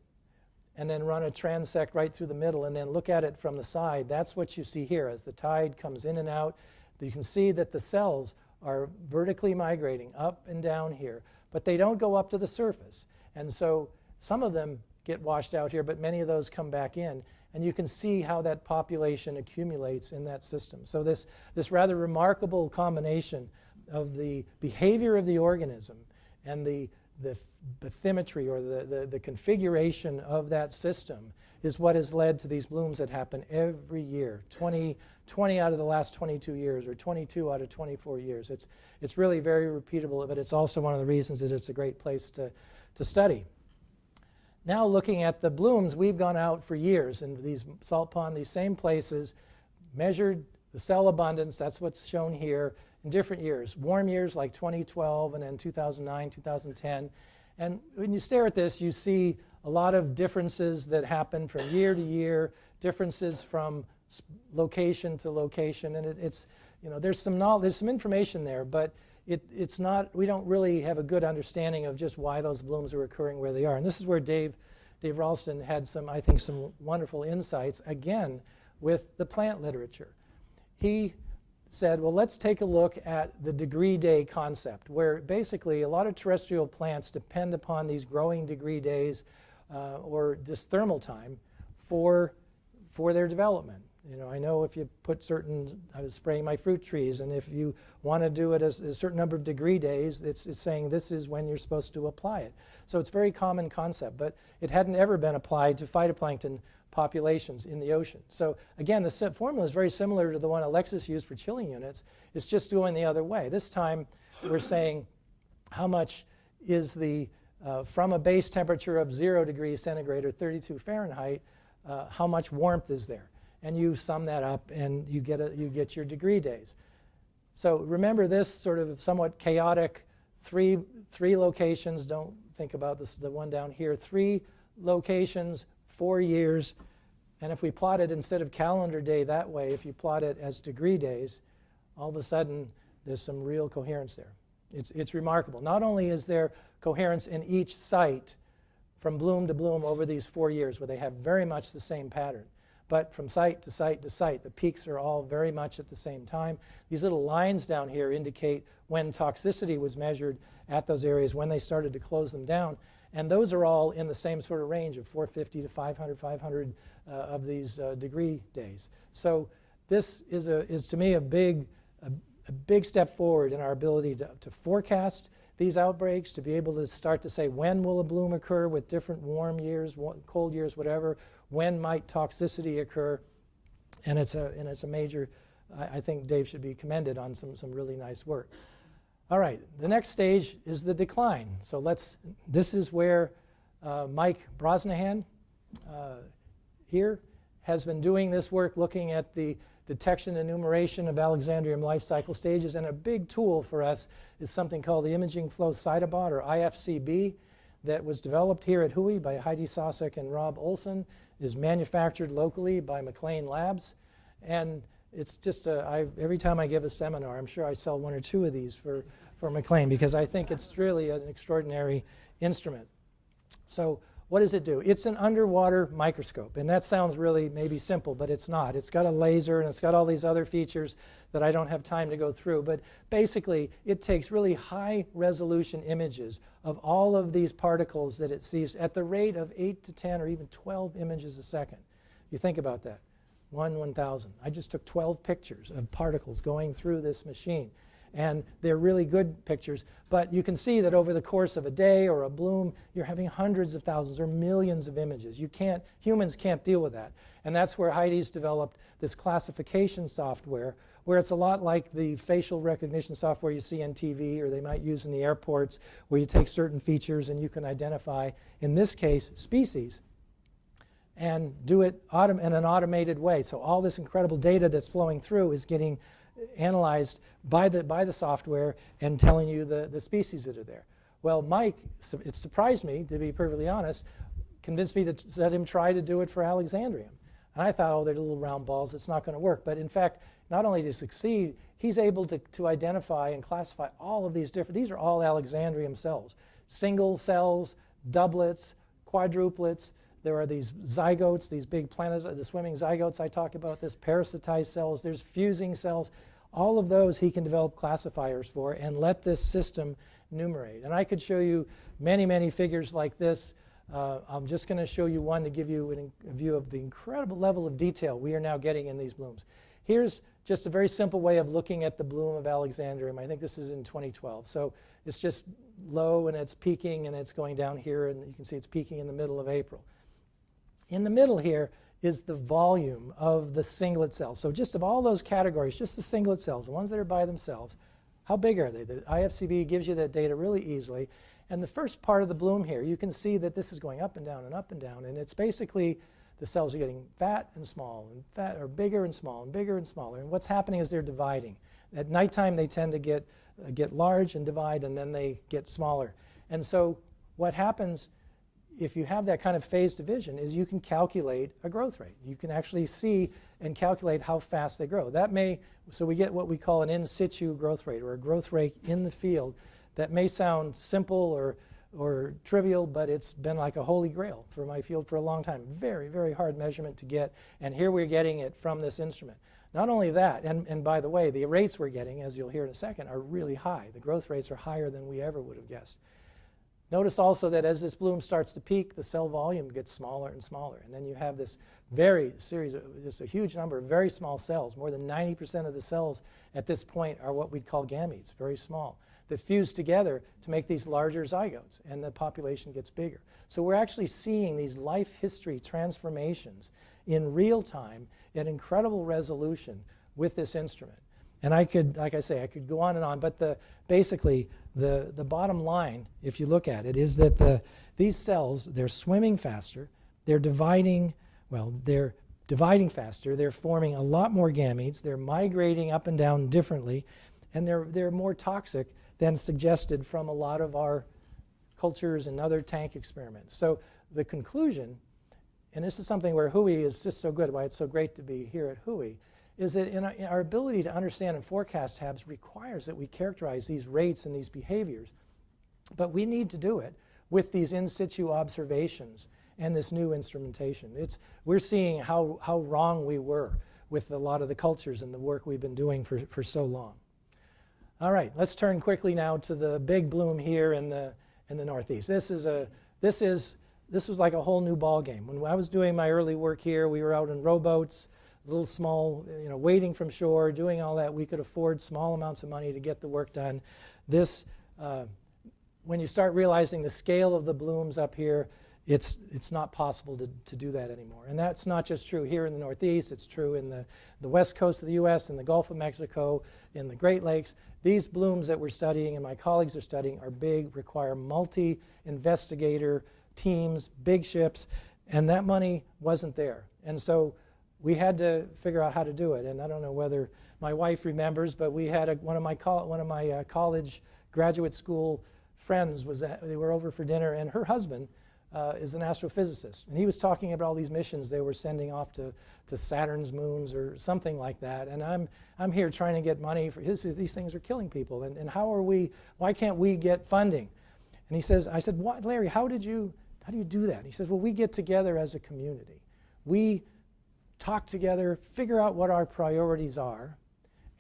and then run a transect right through the middle, and then look at it from the side, that's what you see here. As the tide comes in and out, you can see that the cells are vertically migrating up and down here, but they don't go up to the surface. And so some of them get washed out here, but many of those come back in. And you can see how that population accumulates in that system. So this rather remarkable combination of the behavior of the organism and the the bathymetry or the configuration of that system is what has led to these blooms that happen every year, 20 out of the last 22 years or 22 out of 24 years. It's really very repeatable, but it's also one of the reasons that it's a great place to study. Now looking at the blooms, we've gone out for years in these salt ponds, these same places, measured the cell abundance, that's what's shown here, in different years. Warm years like 2012 and then 2009, 2010. And when you stare at this, you see a lot of differences that happen from year to year, differences from location to location, and it's, you know, there's some information there, but it's not, we don't really have a good understanding of just why those blooms are occurring where they are. And this is where Dave Ralston had some, I think, some wonderful insights, again, with the plant literature. He said, well, let's take a look at the degree day concept, where basically a lot of terrestrial plants depend upon these growing degree days or this thermal time for their development. You know, I know if you put certain, I was spraying my fruit trees, and if you want to do it as a certain number of degree days, it's saying this is when you're supposed to apply it. So it's a very common concept, but it hadn't ever been applied to phytoplankton populations in the ocean. So again, the formula is very similar to the one Alexis used for chilling units. It's just going the other way. This time we're saying how much is the, from a base temperature of 0 degrees centigrade or 32 Fahrenheit, how much warmth is there? And you sum that up and you get your degree days. So remember this sort of somewhat chaotic three locations. Don't think about this, the one down here. 3 locations, 4 years. And if we plot it instead of calendar day that way, if you plot it as degree days, all of a sudden there's some real coherence there. It's remarkable. Not only is there coherence in each site from bloom to bloom over these 4 years where they have very much the same pattern, but from site to site to site, the peaks are all very much at the same time. These little lines down here indicate when toxicity was measured at those areas, when they started to close them down. And those are all in the same sort of range of 450 to 500 of these degree days. So this is to me a big step forward in our ability to forecast these outbreaks, to be able to start to say when will a bloom occur with different warm years, cold years, whatever, when might toxicity occur. And it's a major, I think Dave should be commended on some really nice work. All right, the next stage is the decline. So this is where Mike Brosnahan here has been doing this work, looking at the detection and enumeration of Alexandrium life cycle stages. And a big tool for us is something called the Imaging Flow Cytobot, or IFCB, that was developed here at Hui by Heidi Sosek and Rob Olson, is manufactured locally by McLean Labs. And it's just, every time I give a seminar, I'm sure I sell 1 or 2 of these for McLean, because I think it's really an extraordinary instrument. So what does it do? It's an underwater microscope, and that sounds really maybe simple, but it's not. It's got a laser, and it's got all these other features that I don't have time to go through, but basically it takes really high resolution images of all of these particles that it sees at the rate of 8 to 10 or even 12 images a second. You think about that. 1,000. I just took 12 pictures of particles going through this machine. And they're really good pictures, but you can see that over the course of a day or a bloom, you're having hundreds of thousands or millions of images. Humans can't deal with that. And that's where Heidi's developed this classification software, where it's a lot like the facial recognition software you see on TV, or they might use in the airports, where you take certain features and you can identify, in this case, species, and do it in an automated way. So all this incredible data that's flowing through is getting analyzed by the software and telling you the species that are there. Well, Mike, it surprised me, to be perfectly honest, convinced me to let him try to do it for Alexandrium. And I thought, oh, they're little round balls, it's not going to work. But in fact, not only to succeed, he's able to identify and classify all of these these are all Alexandrium cells. Single cells, doublets, quadruplets. There are these zygotes, these big the swimming zygotes I talk about, this parasitized cells, there's fusing cells. All of those he can develop classifiers for and let this system enumerate. And I could show you many, many figures like this. I'm just going to show you one to give you a view of the incredible level of detail we are now getting in these blooms. Here's just a very simple way of looking at the bloom of Alexandrium. I think this is in 2012. So it's just low and it's peaking and it's going down here, and you can see it's peaking in the middle of April. In the middle here is the volume of the singlet cells. So just of all those categories, just the singlet cells, the ones that are by themselves, how big are they? The IFCB gives you that data really easily. And the first part of the bloom here, you can see that this is going up and down and up and down, and it's basically the cells are getting fat and small, and fat or bigger and small, and bigger and smaller. And what's happening is they're dividing. At nighttime, they tend to get large and divide, and then they get smaller. And so what happens if you have that kind of phase division is you can calculate a growth rate. You can actually see and calculate how fast they grow. So we get what we call an in situ growth rate, or a growth rate in the field. That may sound simple or trivial, but it's been like a holy grail for my field for a long time. Very, very hard measurement to get, and here we're getting it from this instrument. Not only that, and by the way, the rates we're getting, as you'll hear in a second, are really high. The growth rates are higher than we ever would have guessed. Notice also that as this bloom starts to peak, the cell volume gets smaller and smaller, and then you have this just a huge number of very small cells. More than 90% of the cells at this point are what we'd call gametes, very small, that fuse together to make these larger zygotes, and the population gets bigger. So we're actually seeing these life history transformations in real time at incredible resolution with this instrument. And I could, like I say, I could go on and on, but basically the bottom line, if you look at it, is that these cells, they're swimming faster, they're dividing faster, they're forming a lot more gametes, they're migrating up and down differently, and they're more toxic than suggested from a lot of our cultures and other tank experiments. So the conclusion, and this is something where WHOI is just so good, why it's so great to be here at WHOI, is that in our ability to understand and forecast HABs requires that we characterize these rates and these behaviors. But we need to do it with these in situ observations and this new instrumentation. We're seeing how wrong we were with a lot of the cultures and the work we've been doing for so long. All right, let's turn quickly now to the big bloom here in the Northeast. This was like a whole new ball game. When I was doing my early work here, we were out in rowboats, little small, wading from shore, doing all that. We could afford small amounts of money to get the work done. When you start realizing the scale of the blooms up here, it's not possible to do that anymore. And that's not just true here in the Northeast. It's true in the west coast of the U.S., in the Gulf of Mexico, in the Great Lakes. These blooms that we're studying and my colleagues are studying are big, require multi-investigator teams, big ships, and that money wasn't there. And so we had to figure out how to do it. And I don't know whether my wife remembers, but we had one of my college graduate school friends they were over for dinner, and her husband is an astrophysicist, and he was talking about all these missions they were sending off to Saturn's moons or something like that. And I'm here trying to get money for these things are killing people, and why can't we get funding? And I said, what, Larry, how do you do that? And he says, well, we get together as a community. We talk together, figure out what our priorities are,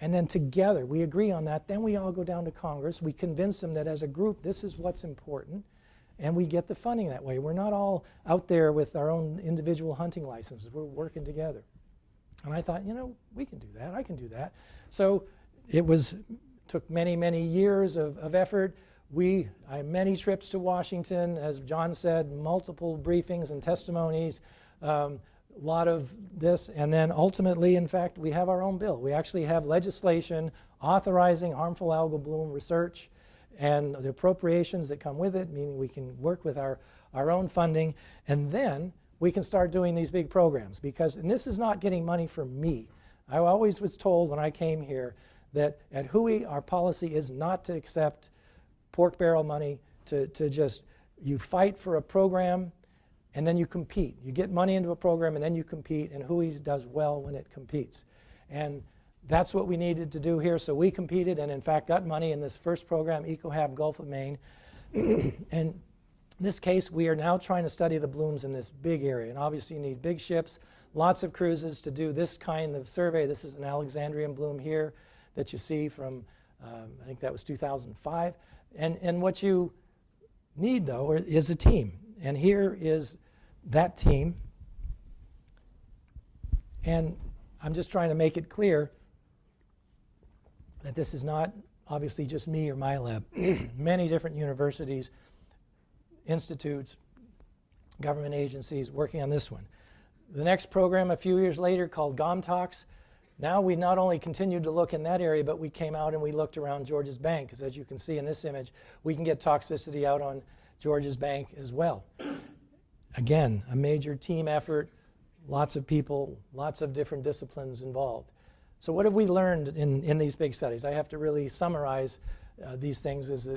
and then together we agree on that. Then we all go down to Congress. We convince them that as a group, this is what's important, and we get the funding that way. We're not all out there with our own individual hunting licenses. We're working together. And I thought, we can do that. I can do that. So took many, many years of effort. I had many trips to Washington, as John said, multiple briefings and testimonies, a lot of this, and then ultimately, in fact, we have our own bill. We actually have legislation authorizing harmful algal bloom research and the appropriations that come with it, meaning we can work with our own funding, and then we can start doing these big programs. And this is not getting money from me. I always was told when I came here that at WHOI, our policy is not to accept pork barrel money, you fight for a program and then you compete. You get money into a program and then you compete, and WHOI does well when it competes. And that's what we needed to do here, so we competed and in fact got money in this first program, EcoHab Gulf of Maine. And in this case, we are now trying to study the blooms in this big area, and obviously you need big ships, lots of cruises to do this kind of survey. This is an Alexandrium bloom here that you see from, I think that was 2005. And what you need, though, is a team. And here is that team. And I'm just trying to make it clear that this is not obviously just me or my lab. Many different universities, institutes, government agencies working on this one. The next program a few years later called GOMTOX. Now we not only continued to look in that area, but we came out and we looked around Georges Bank, because as you can see in this image, we can get toxicity out on Georges Bank as well. Again, a major team effort, lots of people, lots of different disciplines involved. So what have we learned in these big studies? I have to really summarize these things, as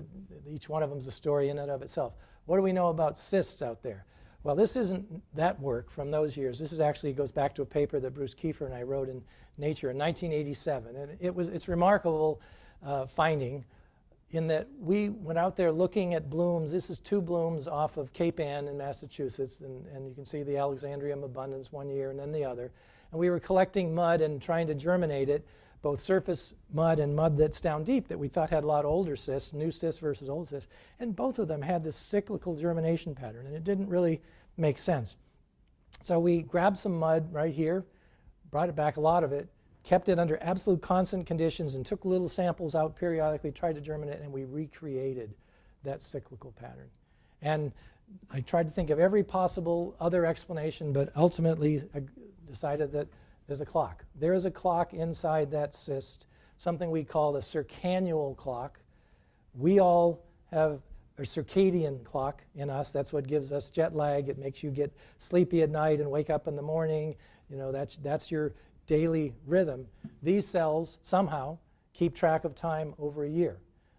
each one of them is a story in and of itself. What do we know about cysts out there? Well, this isn't that work from those years. This is actually goes back to a paper that Bruce Kiefer and I wrote in Nature in 1987. And it's remarkable finding in that we went out there looking at blooms. This is 2 blooms off of Cape Ann in Massachusetts. And you can see the Alexandrium abundance one year and then the other. And we were collecting mud and trying to germinate it, both surface mud and mud that's down deep that we thought had a lot older cysts, new cysts versus old cysts. And both of them had this cyclical germination pattern, and it didn't really make sense. So we grabbed some mud right here, brought it back, a lot of it, kept it under absolute constant conditions, and took little samples out periodically, tried to germinate, and we recreated that cyclical pattern. And I tried to think of every possible other explanation, but ultimately I decided that there's a clock. There is a clock inside that cyst, something we call a circannual clock. We all have a circadian clock in us. That's what gives us jet lag. It makes you get sleepy at night and wake up in the morning. You know, that's your daily rhythm. These cells somehow keep track of time over a year.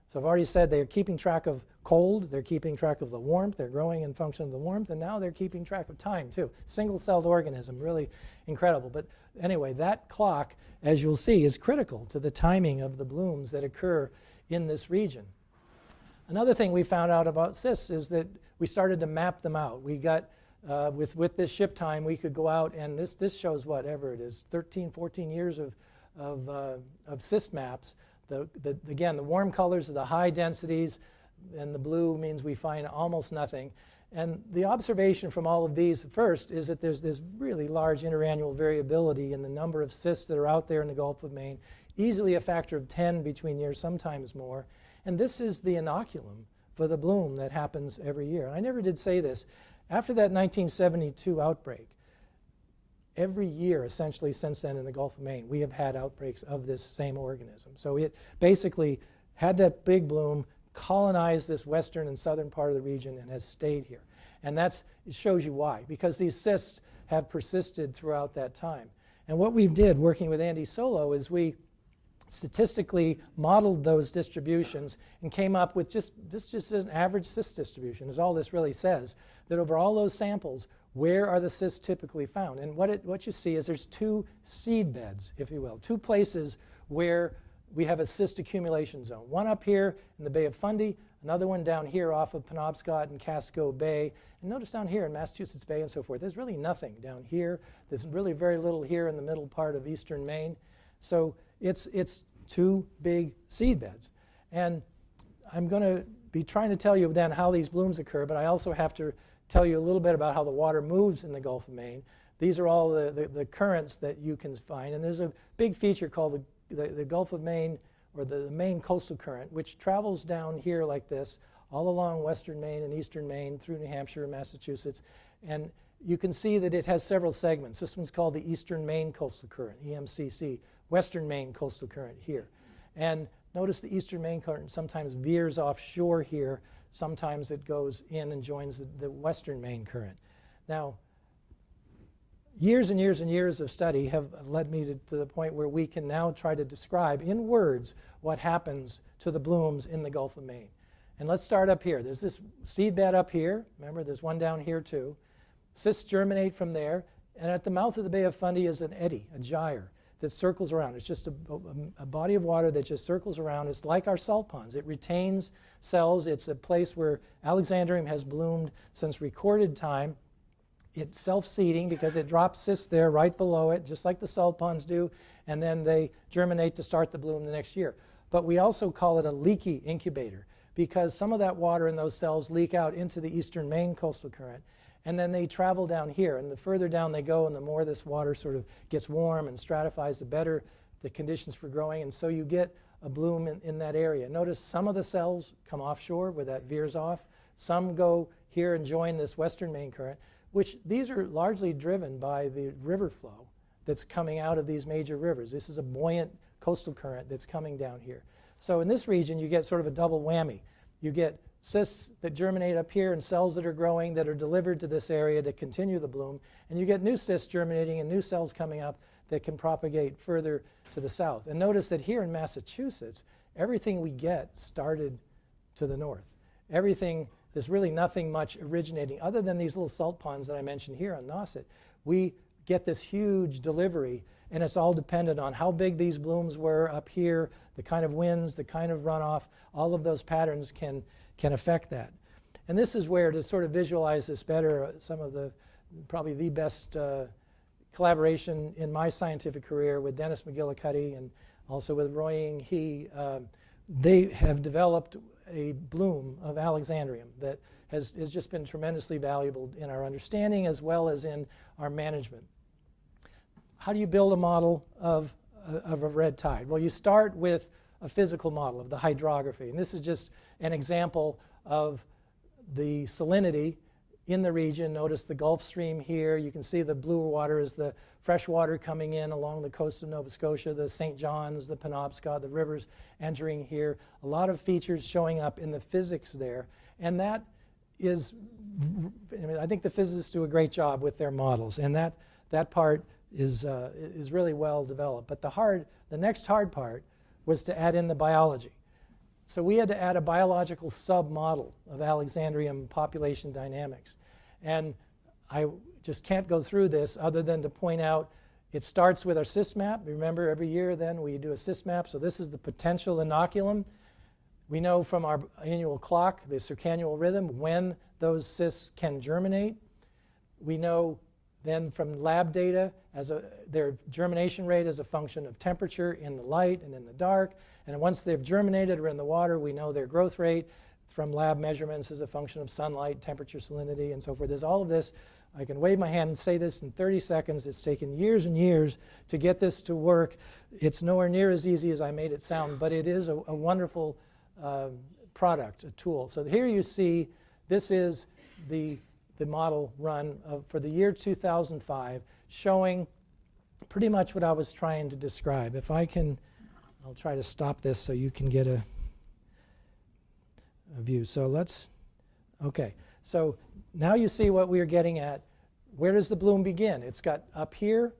So I've already said they're keeping track of cold, they're keeping track of the warmth, they're growing in function of the warmth, and now they're keeping track of time too. Single-celled organism, really incredible. But anyway, that clock, as you'll see, is critical to the timing of the blooms that occur in this region. Another thing we found out about cysts is that we started to map them out. We got, with this ship time, we could go out, and this shows whatever it is, 13, 14 years of cyst maps. Again, the warm colors are the high densities, and the blue means we find almost nothing. And the observation from all of these first is that there's this really large interannual variability in the number of cysts that are out there in the Gulf of Maine, easily a factor of 10 between years, sometimes more. And this is the inoculum for the bloom that happens every year. And I never did say this. After that 1972 outbreak, every year essentially since then in the Gulf of Maine, we have had outbreaks of this same organism. So it basically had that big bloom, colonized this western and southern part of the region, and has stayed here. And it shows you why, because these cysts have persisted throughout that time. And what we did working with Andy Solo is we statistically modeled those distributions and came up with just an average cyst distribution, is all this really says, that over all those samples, where are the cysts typically found? And what you see is there's 2 seed beds, if you will, 2 places where we have a cyst accumulation zone. One up here in the Bay of Fundy, another one down here off of Penobscot and Casco Bay. And notice down here in Massachusetts Bay and so forth, there's really nothing down here. There's really very little here in the middle part of eastern Maine. So it's 2 big seed beds. And I'm going to be trying to tell you then how these blooms occur, but I also have to tell you a little bit about how the water moves in the Gulf of Maine. These are all the currents that you can find. And there's a big feature called the Gulf of Maine, or the Maine coastal current, which travels down here like this, all along western Maine and eastern Maine through New Hampshire and Massachusetts. And you can see that it has several segments. This one's called the Eastern Maine Coastal Current, EMCC, Western Maine Coastal Current here. And notice the Eastern Maine Current sometimes veers offshore here. Sometimes it goes in and joins the Western Maine Current. Now, years and years and years of study have led me to the point where we can now try to describe in words what happens to the blooms in the Gulf of Maine. And let's start up here. There's this seed bed up here. Remember, there's one down here too. Cysts germinate from there. And at the mouth of the Bay of Fundy is an eddy, a gyre, that circles around. It's just a body of water that just circles around. It's like our salt ponds. It retains cells. It's a place where Alexandrium has bloomed since recorded time. It's self-seeding because it drops cysts there right below it, just like the salt ponds do, and then they germinate to start the bloom the next year. But we also call it a leaky incubator because some of that water in those cells leak out into the Eastern Maine coastal current, and then they travel down here. And the further down they go and the more this water sort of gets warm and stratifies, the better the conditions for growing. And so you get a bloom in that area. Notice some of the cells come offshore where that veers off. Some go here and join this western main current, which these are largely driven by the river flow that's coming out of these major rivers. This is a buoyant coastal current that's coming down here. So in this region, you get sort of a double whammy. You get cysts that germinate up here and cells that are growing that are delivered to this area to continue the bloom. And you get new cysts germinating and new cells coming up that can propagate further to the south. And notice that here in Massachusetts, everything we get started to the north. Everything, there's really nothing much originating other than these little salt ponds that I mentioned here on Nauset. We get this huge delivery, and it's all dependent on how big these blooms were up here, the kind of winds, the kind of runoff. All of those patterns can affect that. And this is where, to sort of visualize this better, some of the, probably the best collaboration in my scientific career with Dennis McGillicuddy and also with Roy-Ying He, they have developed a bloom of Alexandrium that has just been tremendously valuable in our understanding as well as in our management. How do you build a model of a red tide? Well, you start with a physical model of the hydrography. And this is just an example of the salinity in the region. Notice the Gulf Stream here. You can see the bluer water is the fresh water coming in along the coast of Nova Scotia, the St. John's, the Penobscot, the rivers entering here. A lot of features showing up in the physics there. And that is, I think the physicists do a great job with their models. And that part is really well developed. But the next hard part was to add in the biology. So we had to add a biological sub-model of Alexandrium population dynamics. And I just can't go through this other than to point out it starts with our cyst map. Remember, every year then we do a cyst map. So this is the potential inoculum. We know from our annual clock, the circannual rhythm, when those cysts can germinate. We know then from lab data, their germination rate is a function of temperature in the light and in the dark. And once they've germinated or in the water, we know their growth rate from lab measurements is a function of sunlight, temperature, salinity, and so forth. There's all of this. I can wave my hand and say this in 30 seconds. It's taken years and years to get this to work. It's nowhere near as easy as I made it sound, but it is a wonderful product, a tool. So here you see this is the model run for the year 2005, showing pretty much what I was trying to describe. If I can, I'll try to stop this so you can get a view. So okay. So now you see what we are getting at. Where does the bloom begin? It's got up here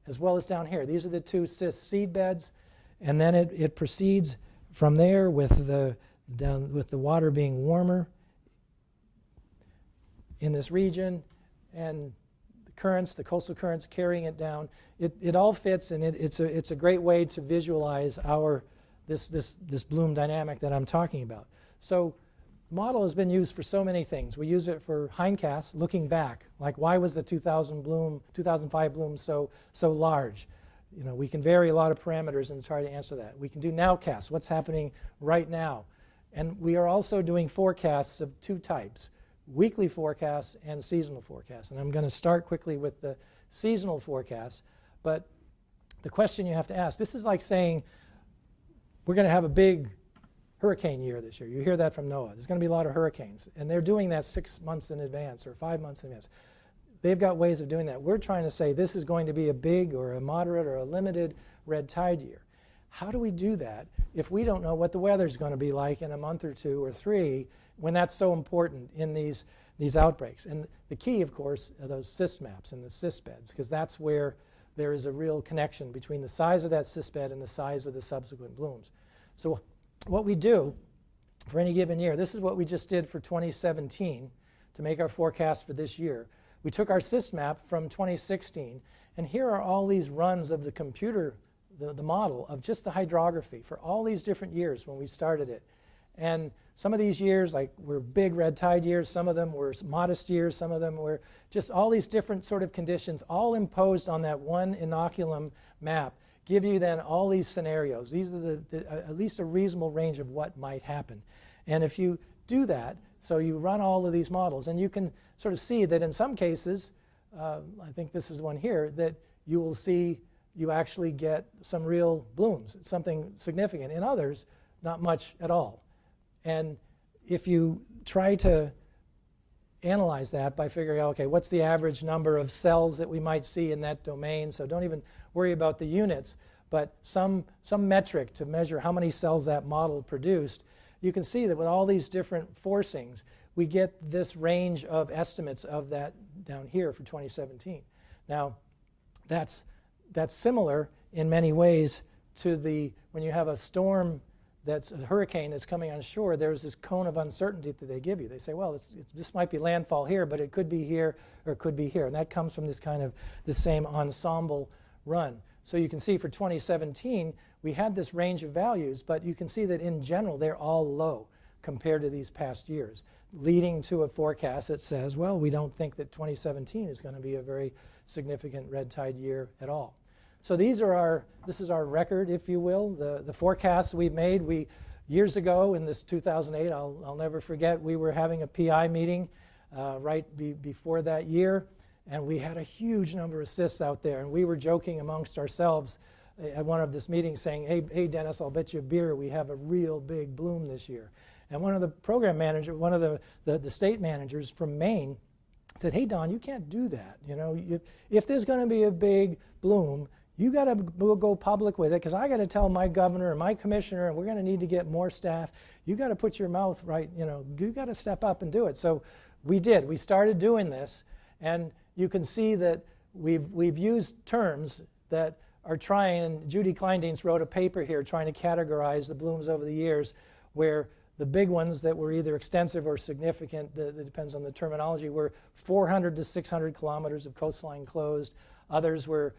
as well as down here. These are the two cyst seed beds, and then it proceeds from there with the water being warmer in this region, and the currents, the coastal currents carrying it down. It all fits, and it's a great way to visualize this bloom dynamic that I'm talking about. So model has been used for so many things. We use it for hindcasts, looking back, like why was the 2005 bloom so large? You know, we can vary a lot of parameters and try to answer that. We can do nowcasts, what's happening right now. And we are also doing forecasts of two types, weekly forecasts and seasonal forecasts. And I'm going to start quickly with the seasonal forecasts. But the question you have to ask, this is like saying we're going to have a big hurricane year this year. You hear that from NOAA. There's going to be a lot of hurricanes. And they're doing that 6 months in advance or 5 months in advance. They've got ways of doing that. We're trying to say this is going to be a big or a moderate or a limited red tide year. How do we do that if we don't know what the weather's going to be like in a month or 2 or 3 when that's so important in these outbreaks? And the key, of course, are those cyst maps and the cyst beds, because that's where there is a real connection between the size of that cyst bed and the size of the subsequent blooms. So what we do for any given year, this is what we just did for 2017 to make our forecast for this year. We took our cyst map from 2016, and here are all these runs of the computer, the model of just the hydrography for all these different years when we started it. And some of these years were big red tide years, some of them were modest years, some of them were just all these different sort of conditions, all imposed on that one inoculum map, give you then all these scenarios. These are at least a reasonable range of what might happen. And if you do that, so you run all of these models, and you can sort of see that in some cases, I think this is one here, that you will see you actually get some real blooms, something significant. In others, not much at all. And if you try to analyze that by figuring out, okay, what's the average number of cells that we might see in that domain? So don't even worry about the units, but some metric to measure how many cells that model produced. You can see that with all these different forcings, we get this range of estimates of that down here for 2017. Now, that's similar in many ways to when you have a storm that's a hurricane that's coming on shore, there's this cone of uncertainty that they give you. They say, well, this might be landfall here, but it could be here or it could be here. And that comes from this kind of the same ensemble run. So you can see for 2017, we had this range of values, but you can see that in general, they're all low compared to these past years, leading to a forecast that says, well, we don't think that 2017 is going to be a very significant red tide year at all. So this is our record, if you will, the forecasts we've made. Years ago in this 2008, I'll never forget, we were having a PI meeting right before that year, and we had a huge number of cysts out there, and we were joking amongst ourselves at one of this meetings saying, hey Dennis, I'll bet you a beer we have a real big bloom this year. And one of the program managers, one of the state managers from Maine said, hey Don, you can't do that. You know, if there's going to be a big bloom, you got to go public with it, because I got to tell my governor and my commissioner, and we're going to need to get more staff. You got to put your mouth right, you know, you got to step up and do it. So we did. We started doing this, and you can see that we've used terms that are trying. Judy Kleindienst wrote a paper here trying to categorize the blooms over the years, where the big ones that were either extensive or significant, that depends on the terminology, were 400 to 600 kilometers of coastline closed. Others were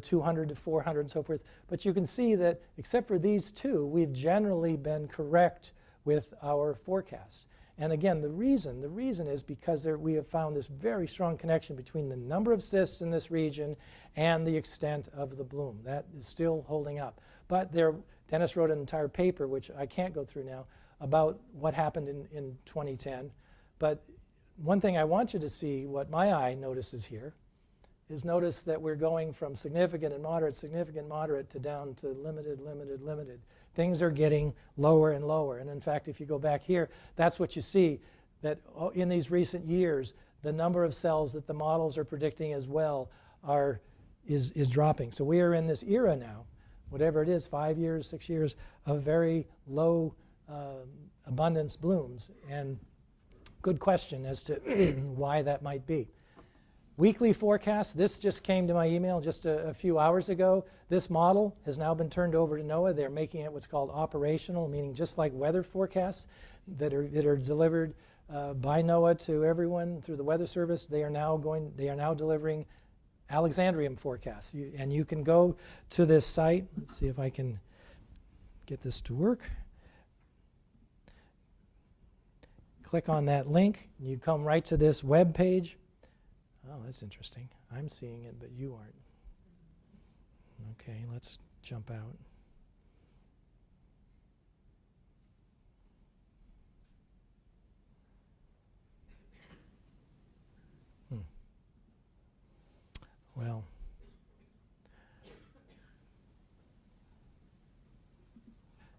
200 to 400 and so forth. But you can see that except for these two, we've generally been correct with our forecasts. And again, the reason is because we have found this very strong connection between the number of cysts in this region and the extent of the bloom. That is still holding up. But Dennis wrote an entire paper, which I can't go through now, about what happened in 2010. But one thing I want you to see, what my eye notices here, is notice that we're going from significant and moderate to down to limited, limited, limited. Things are getting lower and lower. And in fact, if you go back here, that's what you see, that in these recent years, the number of cells that the models are predicting as well is dropping. So we are in this era now, whatever it is, 5 years, 6 years, of very low abundance blooms. And good question as to why that might be. Weekly forecast, this just came to my email just a few hours ago. This model has now been turned over to NOAA. They're making it what's called operational, meaning just like weather forecasts that are delivered by NOAA to everyone through the Weather Service. They are now delivering Alexandrium forecasts. And you can go to this site. Let's see if I can get this to work. Click on that link, and you come right to this web page. Oh, that's interesting. I'm seeing it, but you aren't. Okay, let's jump out. Well,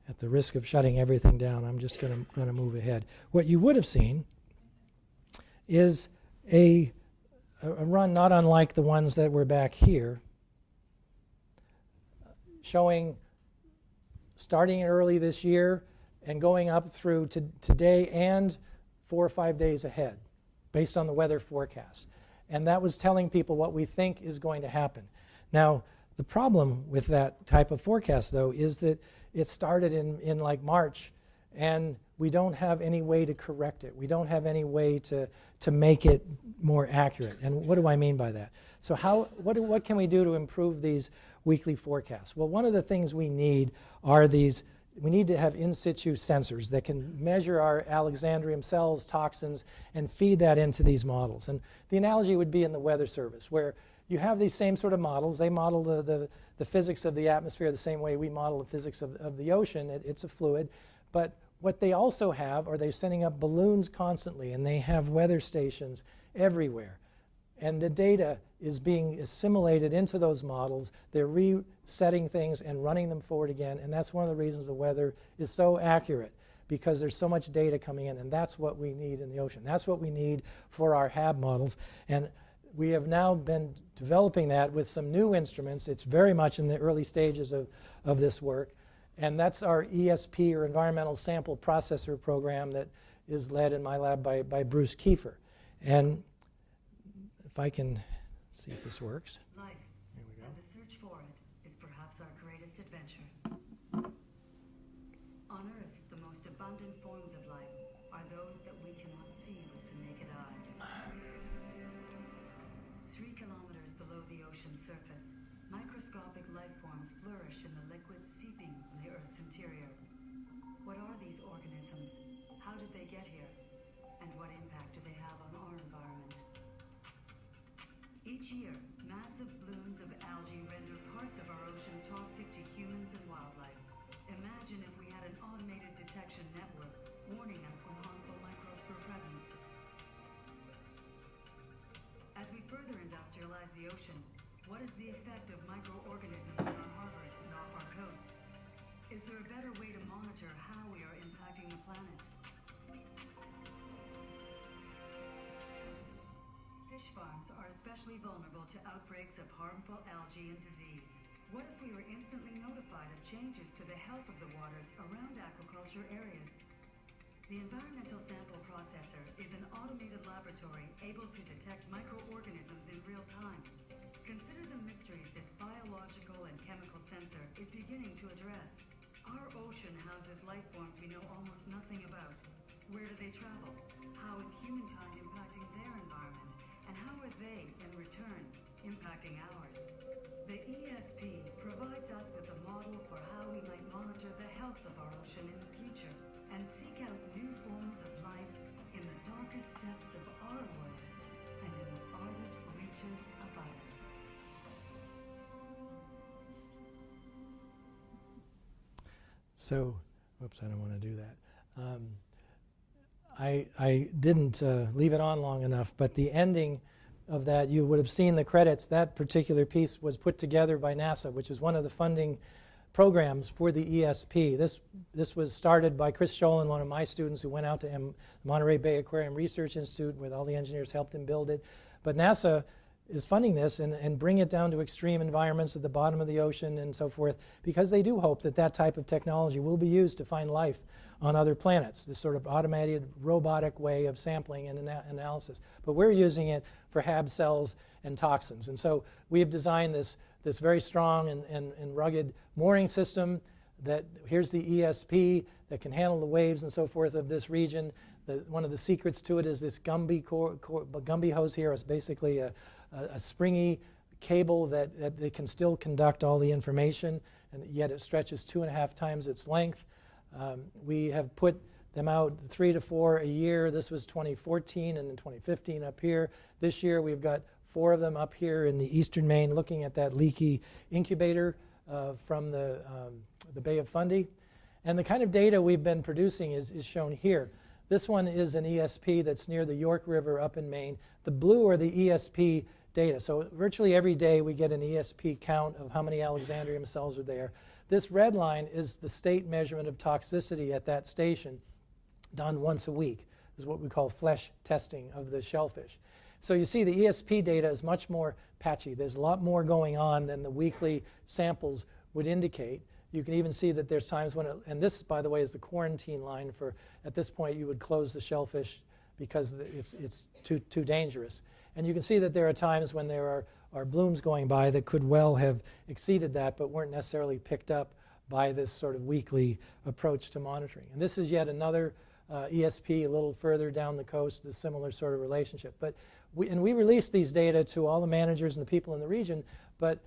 at the risk of shutting everything down, I'm just going to move ahead. What you would have seen is a run not unlike the ones that were back here, showing starting early this year and going up through to today and 4 or 5 days ahead, based on the weather forecast. And that was telling people what we think is going to happen. Now, the problem with that type of forecast, though, is that it started in like March, and we don't have any way to correct it. We don't have any way to make it more accurate. And what do I mean by that? So what can we do to improve these weekly forecasts? Well, one of the things we need are we need to have in situ sensors that can measure our Alexandrium cells, toxins, and feed that into these models. And the analogy would be in the Weather Service, where you have these same sort of models. They model the physics of the atmosphere the same way we model the physics of the ocean. It's a fluid. But what they also have are they're sending up balloons constantly, and they have weather stations everywhere. and the data is being assimilated into those models. They're resetting things and running them forward again, and that's one of the reasons the weather is so accurate, because there's so much data coming in, and that's what we need in the ocean. That's what we need for our HAB models, and we have now been developing that with some new instruments. It's very much in the early stages of this work, and that's our ESP, or Environmental Sample Processor program, that is led in my lab by Bruce Kiefer. And if I can see if this works. Life, Here we go. and the search for it, is perhaps our greatest adventure. On Earth, the most abundant forms of life are those that we cannot see with the naked eye. 3 kilometers below the ocean's surface, microscopic life forms flourish in the liquids seeping from the Earth's interior. What are these organisms? How did they get here? And what impact do they have on our environment? Each year, massive blooms of algae render parts of our ocean toxic to humans and wildlife. Imagine if we had an automated detection network warning us when harmful microbes were present. As we further industrialize the ocean, what is the effect of microorganisms in our harbors and off our coasts? Is there a better way to monitor how we are impacting the planet? Fish farms are especially vulnerable to outbreaks of harmful algae and disease. What if we were instantly notified of changes to the health of the waters around aquaculture areas? The Environmental Sample Processor is an automated laboratory able to detect microorganisms in real time. Consider the mysteries this biological and chemical sensor is beginning to address. Our ocean houses life forms we know almost nothing about. Where do they travel? How is humankind impacting their environment? And how are they, in return, impacting ours? The ESP provides us with a model for how we might monitor the health of our ocean in the future and seek out new forms of life in the darkest depths of our world and in the farthest reaches of others. So, oops, I don't want to do that. I didn't leave it on long enough, but the ending of that, you would have seen the credits. That particular piece was put together by NASA, which is one of the funding programs for the ESP. This was started by Chris Scholin, one of my students, who went out to Monterey Bay Aquarium Research Institute, where all the engineers helped him build it. But NASA is funding this and bring it down to extreme environments at the bottom of the ocean and so forth, because they do hope that that type of technology will be used to find life on other planets, this sort of automated, robotic way of sampling and analysis. But we're using it for HAB cells and toxins. And so we have designed this very strong and rugged mooring system that, here's the ESP that can handle the waves and so forth of this region. One of the secrets to it is this Gumby hose here. It's basically a springy cable that they can still conduct all the information, and yet it stretches 2.5 times its length. We have put them out 3 to 4 a year. This was 2014, and then 2015 up here. This year we've got 4 of them up here in the eastern Maine, looking at that leaky incubator from the Bay of Fundy. And the kind of data we've been producing is shown here. This one is an ESP that's near the York River up in Maine. The blue are the ESP data. So virtually every day we get an ESP count of how many Alexandrium cells are there. This red line is the state measurement of toxicity at that station, done once a week. This is what we call flesh testing of the shellfish. So you see the ESP data is much more patchy. There's a lot more going on than the weekly samples would indicate. You can even see that there's times when, and this, by the way, is the quarantine line for, at this point, you would close the shellfish because it's too dangerous. And you can see that there are times when there are blooms going by that could well have exceeded that, but weren't necessarily picked up by this sort of weekly approach to monitoring. And this is yet another ESP a little further down the coast, a similar sort of relationship. But we release these data to all the managers and the people in the region, but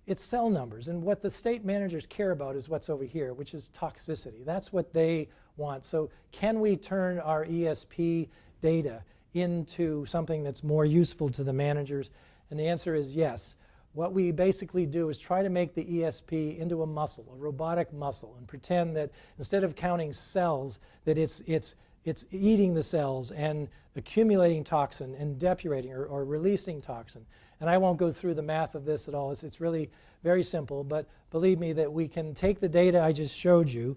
it's cell numbers. And what the state managers care about is what's over here, which is toxicity. That's what they want. So can we turn our ESP data into something that's more useful to the managers? And the answer is yes. What we basically do is try to make the ESP into a muscle, a robotic muscle, and pretend that instead of counting cells, that it's it's eating the cells and accumulating toxin and depurating or releasing toxin. And I won't go through the math of this at all. It's really very simple, but believe me that we can take the data I just showed you,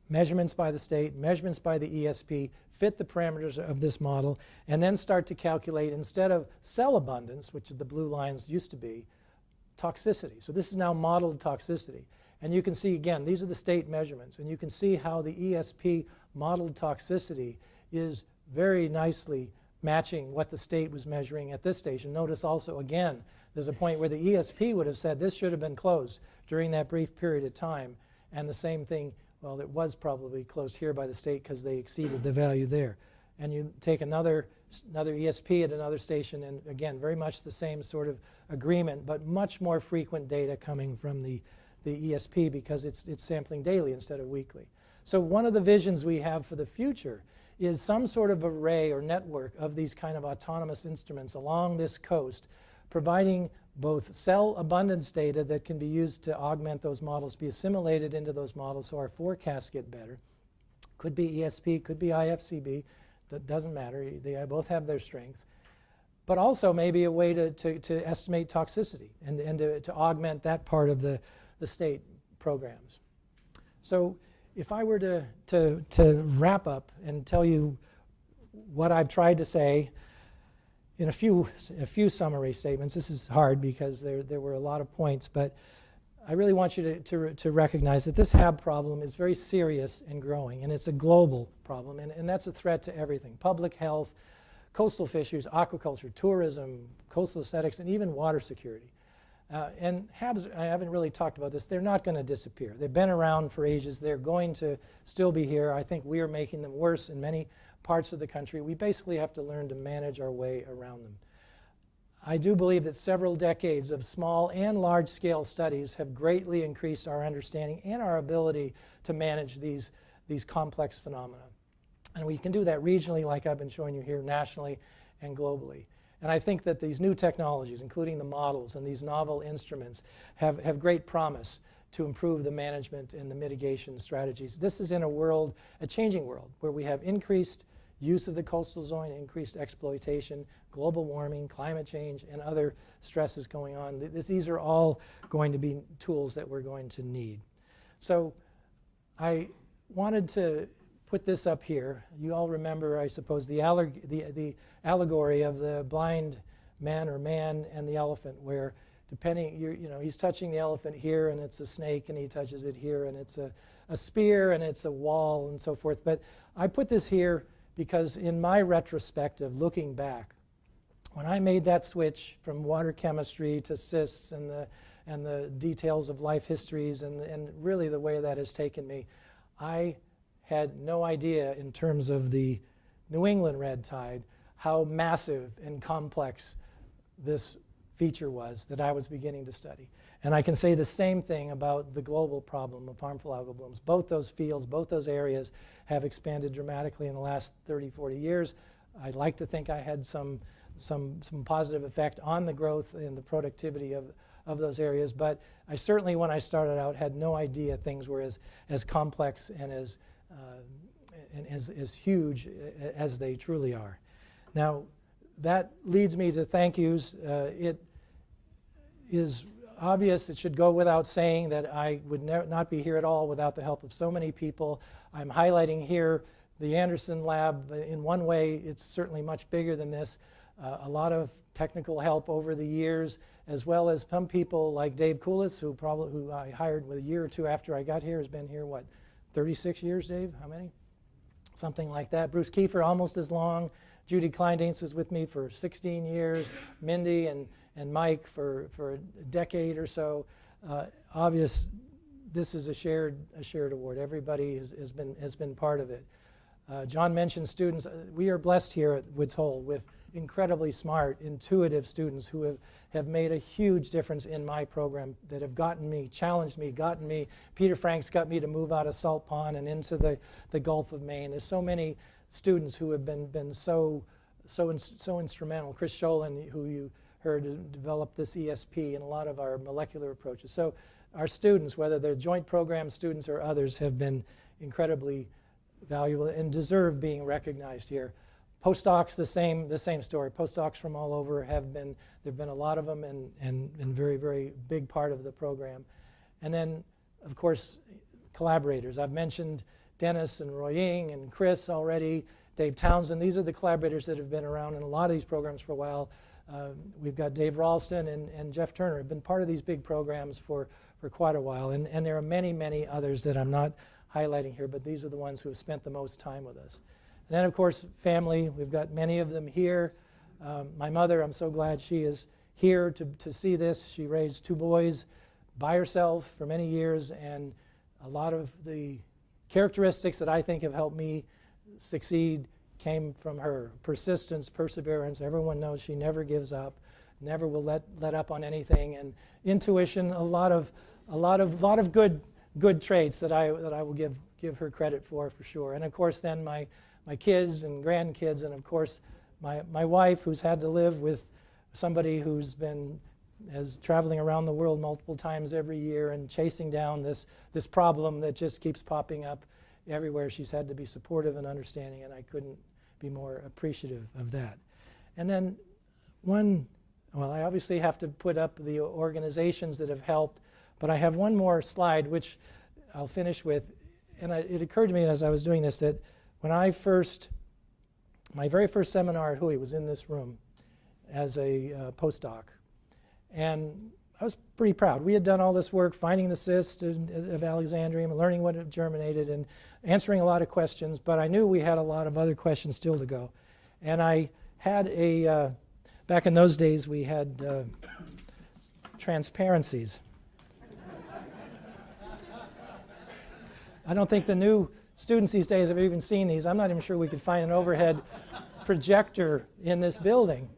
measurements by the state, measurements by the ESP, fit the parameters of this model, and then start to calculate, instead of cell abundance, which the blue lines used to be, toxicity. So this is now modeled toxicity. And you can see, again, these are the state measurements, and you can see how the ESP modeled toxicity is very nicely matching what the state was measuring at this station. Notice also, again, there's a point where the ESP would have said this should have been closed during that brief period of time, and the same thing, well, it was probably closed here by the state because they exceeded the value there. And you take another ESP at another station, and again, very much the same sort of agreement, but much more frequent data coming from the ESP because it's sampling daily instead of weekly. So one of the visions we have for the future is some sort of array or network of these kind of autonomous instruments along this coast, providing both cell abundance data that can be used to augment those models, be assimilated into those models so our forecasts get better. Could be ESP, could be IFCB, that doesn't matter. They both have their strengths. But also maybe a way to estimate toxicity and to augment that part of the state programs. So if I were to wrap up and tell you what I've tried to say in a few summary statements, this is hard because there were a lot of points, but I really want you to recognize that this HAB problem is very serious and growing, and it's a global problem, and that's a threat to everything: public health, coastal fisheries, aquaculture, tourism, coastal aesthetics, and even water security. And HABs, I haven't really talked about this, they're not going to disappear. They've been around for ages. They're going to still be here. I think we are making them worse in many parts of the country. We basically have to learn to manage our way around them. I do believe that several decades of small and large-scale studies have greatly increased our understanding and our ability to manage these complex phenomena. And we can do that regionally, like I've been showing you here, nationally and globally. And I think that these new technologies, including the models and these novel instruments, have great promise to improve the management and the mitigation strategies. This is in a changing world, where we have increased use of the coastal zone, increased exploitation, global warming, climate change, and other stresses going on. These are all going to be tools that we're going to need. So I wanted to put this up here. You all remember, I suppose, the allegory of the blind man or man and the elephant, where depending, he's touching the elephant here and it's a snake, and he touches it here and it's a spear and it's a wall and so forth. But I put this here because in my retrospective, looking back, when I made that switch from water chemistry to cysts and the details of life histories and really the way that has taken me, I had no idea in terms of the New England red tide how massive and complex this feature was that I was beginning to study. And I can say the same thing about the global problem of harmful algal blooms. Both those fields, both those areas have expanded dramatically in the last 30, 40 years. I'd like to think I had some positive effect on the growth and the productivity of those areas, but I certainly, when I started out, had no idea things were as complex and as huge as they truly are. Now, that leads me to thank yous. It is obvious, it should go without saying, that I would not be here at all without the help of so many people. I'm highlighting here the Anderson Lab. In one way, it's certainly much bigger than this. A lot of technical help over the years, as well as some people like Dave Koulis, who I hired a year or two after I got here, has been here, what, 36 years, Dave? How many? Something like that. Bruce Kiefer, almost as long. Judy Kleindienst was with me for 16 years. Mindy and Mike for a decade or so. Obvious, this is a shared award. Everybody has been part of it. John mentioned students. We are blessed here at Woods Hole with incredibly smart, intuitive students who have made a huge difference in my program, that have gotten me, challenged me, gotten me. Peter Franks got me to move out of Salt Pond and into the Gulf of Maine. There's so many students who have been so instrumental. Chris Sholin, who you heard, developed this ESP and a lot of our molecular approaches. So our students, whether they're joint program students or others, have been incredibly valuable and deserve being recognized here. Postdocs, the same story. Postdocs from all over there've been a lot of them and very, very big part of the program. And then, of course, collaborators. I've mentioned Dennis and Roy Ying and Chris already, Dave Townsend. These are the collaborators that have been around in a lot of these programs for a while. We've got Dave Ralston and Jeff Turner have been part of these big programs for quite a while. And there are many, many others that I'm not highlighting here, but these are the ones who have spent the most time with us. And then, of course, family. We've got many of them here. My mother, I'm so glad she is here to see this. She raised 2 boys by herself for many years, and a lot of the characteristics that I think have helped me succeed came from her. Persistence, perseverance. Everyone knows she never gives up, never will let up on anything, and intuition. A lot of good traits that I will give her credit for sure. And of course, then my kids and grandkids, and of course my wife, who's had to live with somebody who's been traveling around the world multiple times every year and chasing down this problem that just keeps popping up everywhere. She's had to be supportive and understanding, and I couldn't be more appreciative of that. And then I obviously have to put up the organizations that have helped, but I have one more slide which I'll finish with. And it occurred to me as I was doing this that when my very first seminar at Hui was in this room as a postdoc. And I was pretty proud. We had done all this work finding the cyst of Alexandrium and learning what it germinated and answering a lot of questions, but I knew we had a lot of other questions still to go. And I had back in those days we had transparencies. I don't think the new students these days have even seen these. I'm not even sure we could find an overhead projector in this building.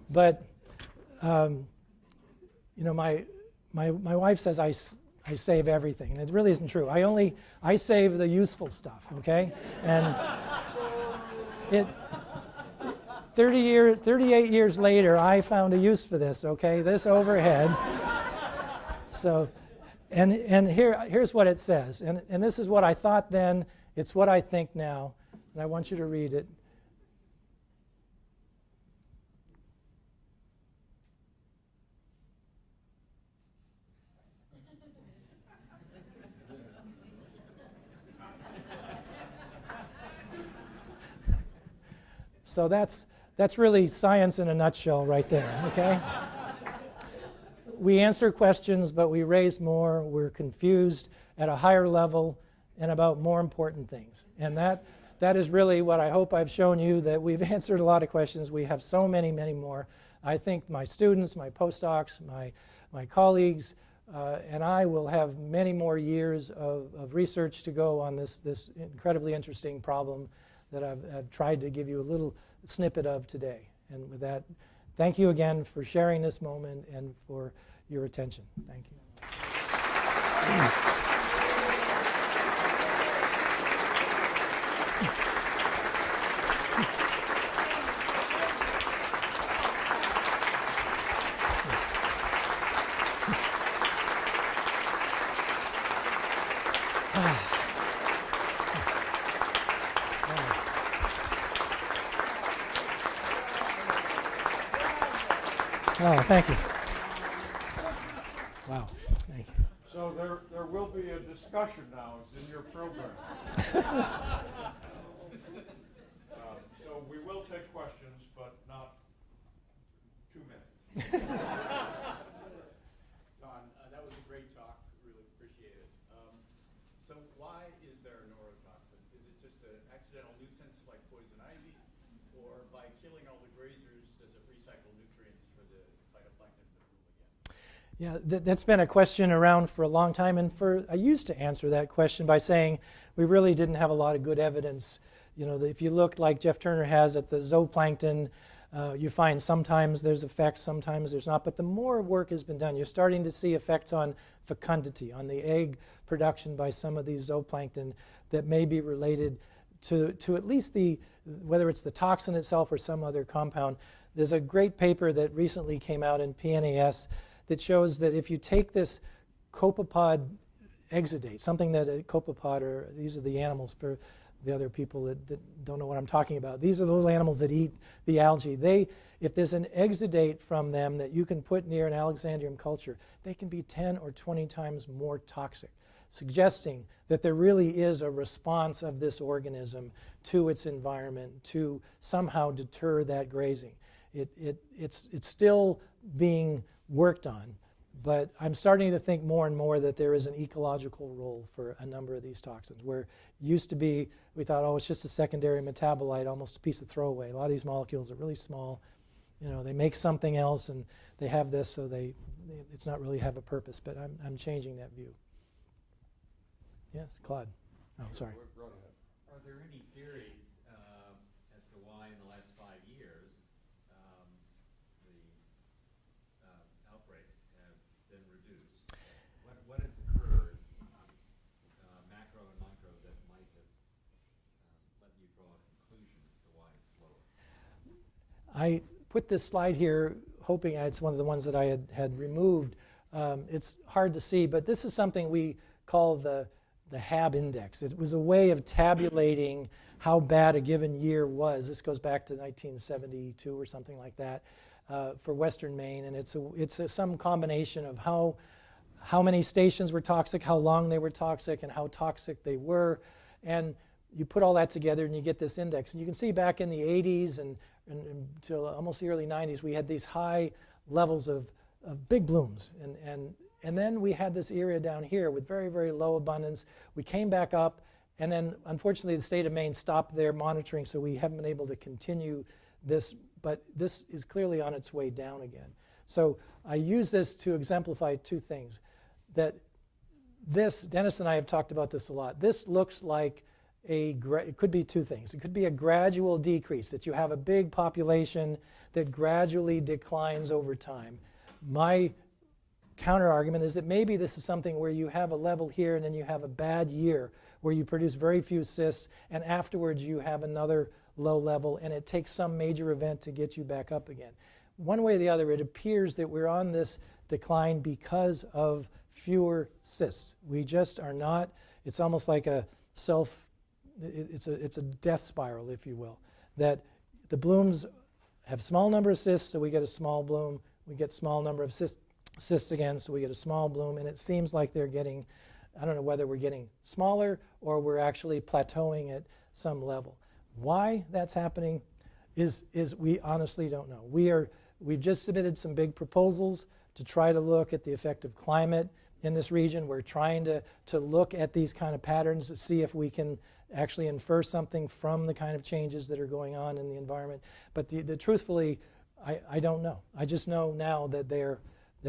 But my wife says I save everything, and it really isn't true. I save the useful stuff, okay? And 38 years later, I found a use for this, okay? This overhead. So, and here's what it says, and this is what I thought then. It's what I think now, and I want you to read it. So that's really science in a nutshell right there, okay? We answer questions, but we raise more. We're confused at a higher level and about more important things. And that is really what I hope I've shown you, that we've answered a lot of questions. We have so many, many more. I think my students, my postdocs, my colleagues, and I will have many more years of research to go on this incredibly interesting problem that I've tried to give you a little snippet of today. And with that, thank you again for sharing this moment and for your attention. Thank you. Oh, thank you. Wow, thank you. So there will be a discussion now. It's in your program. So we will take questions, but not too many. Don, that was a great talk. Really appreciate it. So why is there a neurotoxin? Is it just an accidental nuisance like poison ivy? Or by killing all the grazers, does it recycle nutrients for the phytoplankton to bloom again? Yeah, that's been a question around for a long time, and I used to answer that question by saying we really didn't have a lot of good evidence. If you look like Jeff Turner has at the zooplankton, you find sometimes there's effects, sometimes there's not, but the more work has been done, you're starting to see effects on fecundity, on the egg production by some of these zooplankton that may be related to at least whether it's the toxin itself or some other compound. There's a great paper that recently came out in PNAS that shows that if you take this copepod exudate, something that a copepod, or these are the animals, the other people that don't know what I'm talking about. These are the little animals that eat the algae. If there's an exudate from them that you can put near an Alexandrium culture, they can be 10 or 20 times more toxic, suggesting that there really is a response of this organism to its environment to somehow deter that grazing. It's still being worked on, but I'm starting to think more and more that there is an ecological role for a number of these toxins, where it used to be, we thought, oh, it's just a secondary metabolite, almost a piece of throwaway. A lot of these molecules are really small. You know, they make something else and they have this, so it's not really have a purpose, but I'm changing that view. Yes, Claude. Oh, sorry. Are there any theories as to why in the last 5 years the outbreaks have been reduced? What has occurred, macro and micro, that might have let you draw a conclusion as to why it's lower? I put this slide here hoping it's one of the ones that I had removed. It's hard to see, but this is something we call the HAB index. It was a way of tabulating how bad a given year was. This goes back to 1972 or something like that for Western Maine, and it's some combination of how many stations were toxic, how long they were toxic, and how toxic they were. And you put all that together and you get this index. And you can see back in the 80s and until almost the early 90s, we had these high levels of big blooms. And then we had this area down here with very, very low abundance. We came back up, and then unfortunately the state of Maine stopped their monitoring, so we haven't been able to continue this, but this is clearly on its way down again. So I use this to exemplify two things. That this, Dennis and I have talked about this a lot, this looks like it could be two things. It could be a gradual decrease, that you have a big population that gradually declines over time. My counter argument is that maybe this is something where you have a level here and then you have a bad year where you produce very few cysts, and afterwards you have another low level, and it takes some major event to get you back up again. One way or the other, it appears that we're on this decline because of fewer cysts. We just are not, it's almost like a it's a death spiral, if you will, that the blooms have small number of cysts, so we get a small bloom. We get small number of cysts again, so we get a small bloom, and it seems like they're getting, I don't know whether we're getting smaller or we're actually plateauing at some level. Why that's happening is we honestly don't know. We've just submitted some big proposals to try to look at the effect of climate in this region. We're trying to look at these kind of patterns to see if we can actually infer something from the kind of changes that are going on in the environment. But truthfully, I don't know. I just know now that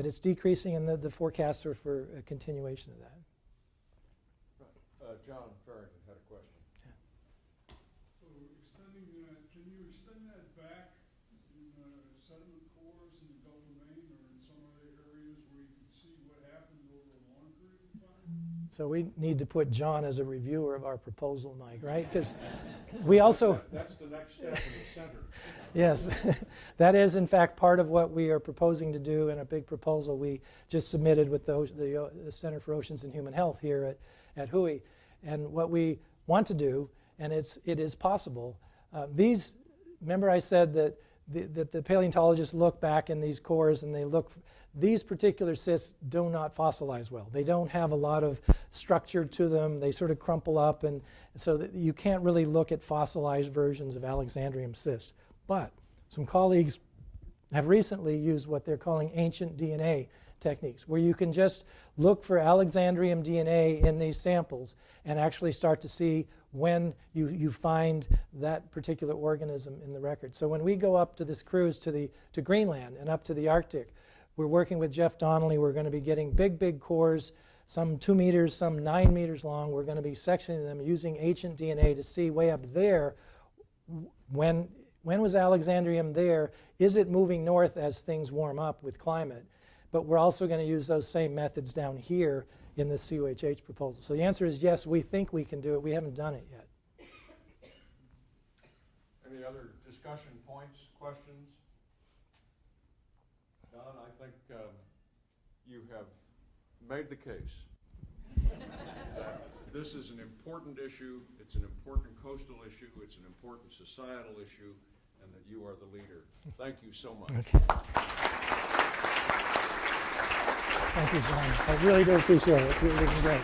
it's decreasing, and the forecasts are for a continuation of that. John Farrington had a question. So extending that, can you extend that back in sediment cores in the Gulf of Maine or in some other areas where you can see what happened over a long period of time? So we need to put John as a reviewer of our proposal, Mike, right? Because we also... That's the next step in the center. Yes, that is in fact part of what we are proposing to do in a big proposal we just submitted with the Center for Oceans and Human Health here at Hui. And what we want to do, and it is possible, remember I said that the paleontologists look back in these cores and these particular cysts do not fossilize well. They don't have a lot of structure to them. They sort of crumple up, and so that you can't really look at fossilized versions of Alexandrium cysts. But some colleagues have recently used what they're calling ancient DNA techniques, where you can just look for Alexandrium DNA in these samples and actually start to see when you find that particular organism in the record. So when we go up to this cruise to Greenland and up to the Arctic, we're working with Jeff Donnelly. We're going to be getting big cores, some 2 meters, some 9 meters long. We're going to be sectioning them using ancient DNA to see way up there when was Alexandrium there? Is it moving north as things warm up with climate? But we're also going to use those same methods down here in this CUHH proposal. So the answer is yes, we think we can do it. We haven't done it yet. Any other discussion points, questions? Don, I think you have made the case. This is an important issue, it's an important coastal issue, it's an important societal issue, and that you are the leader. Thank you so much. Okay. Thank you, John. I really do appreciate it. It's been great.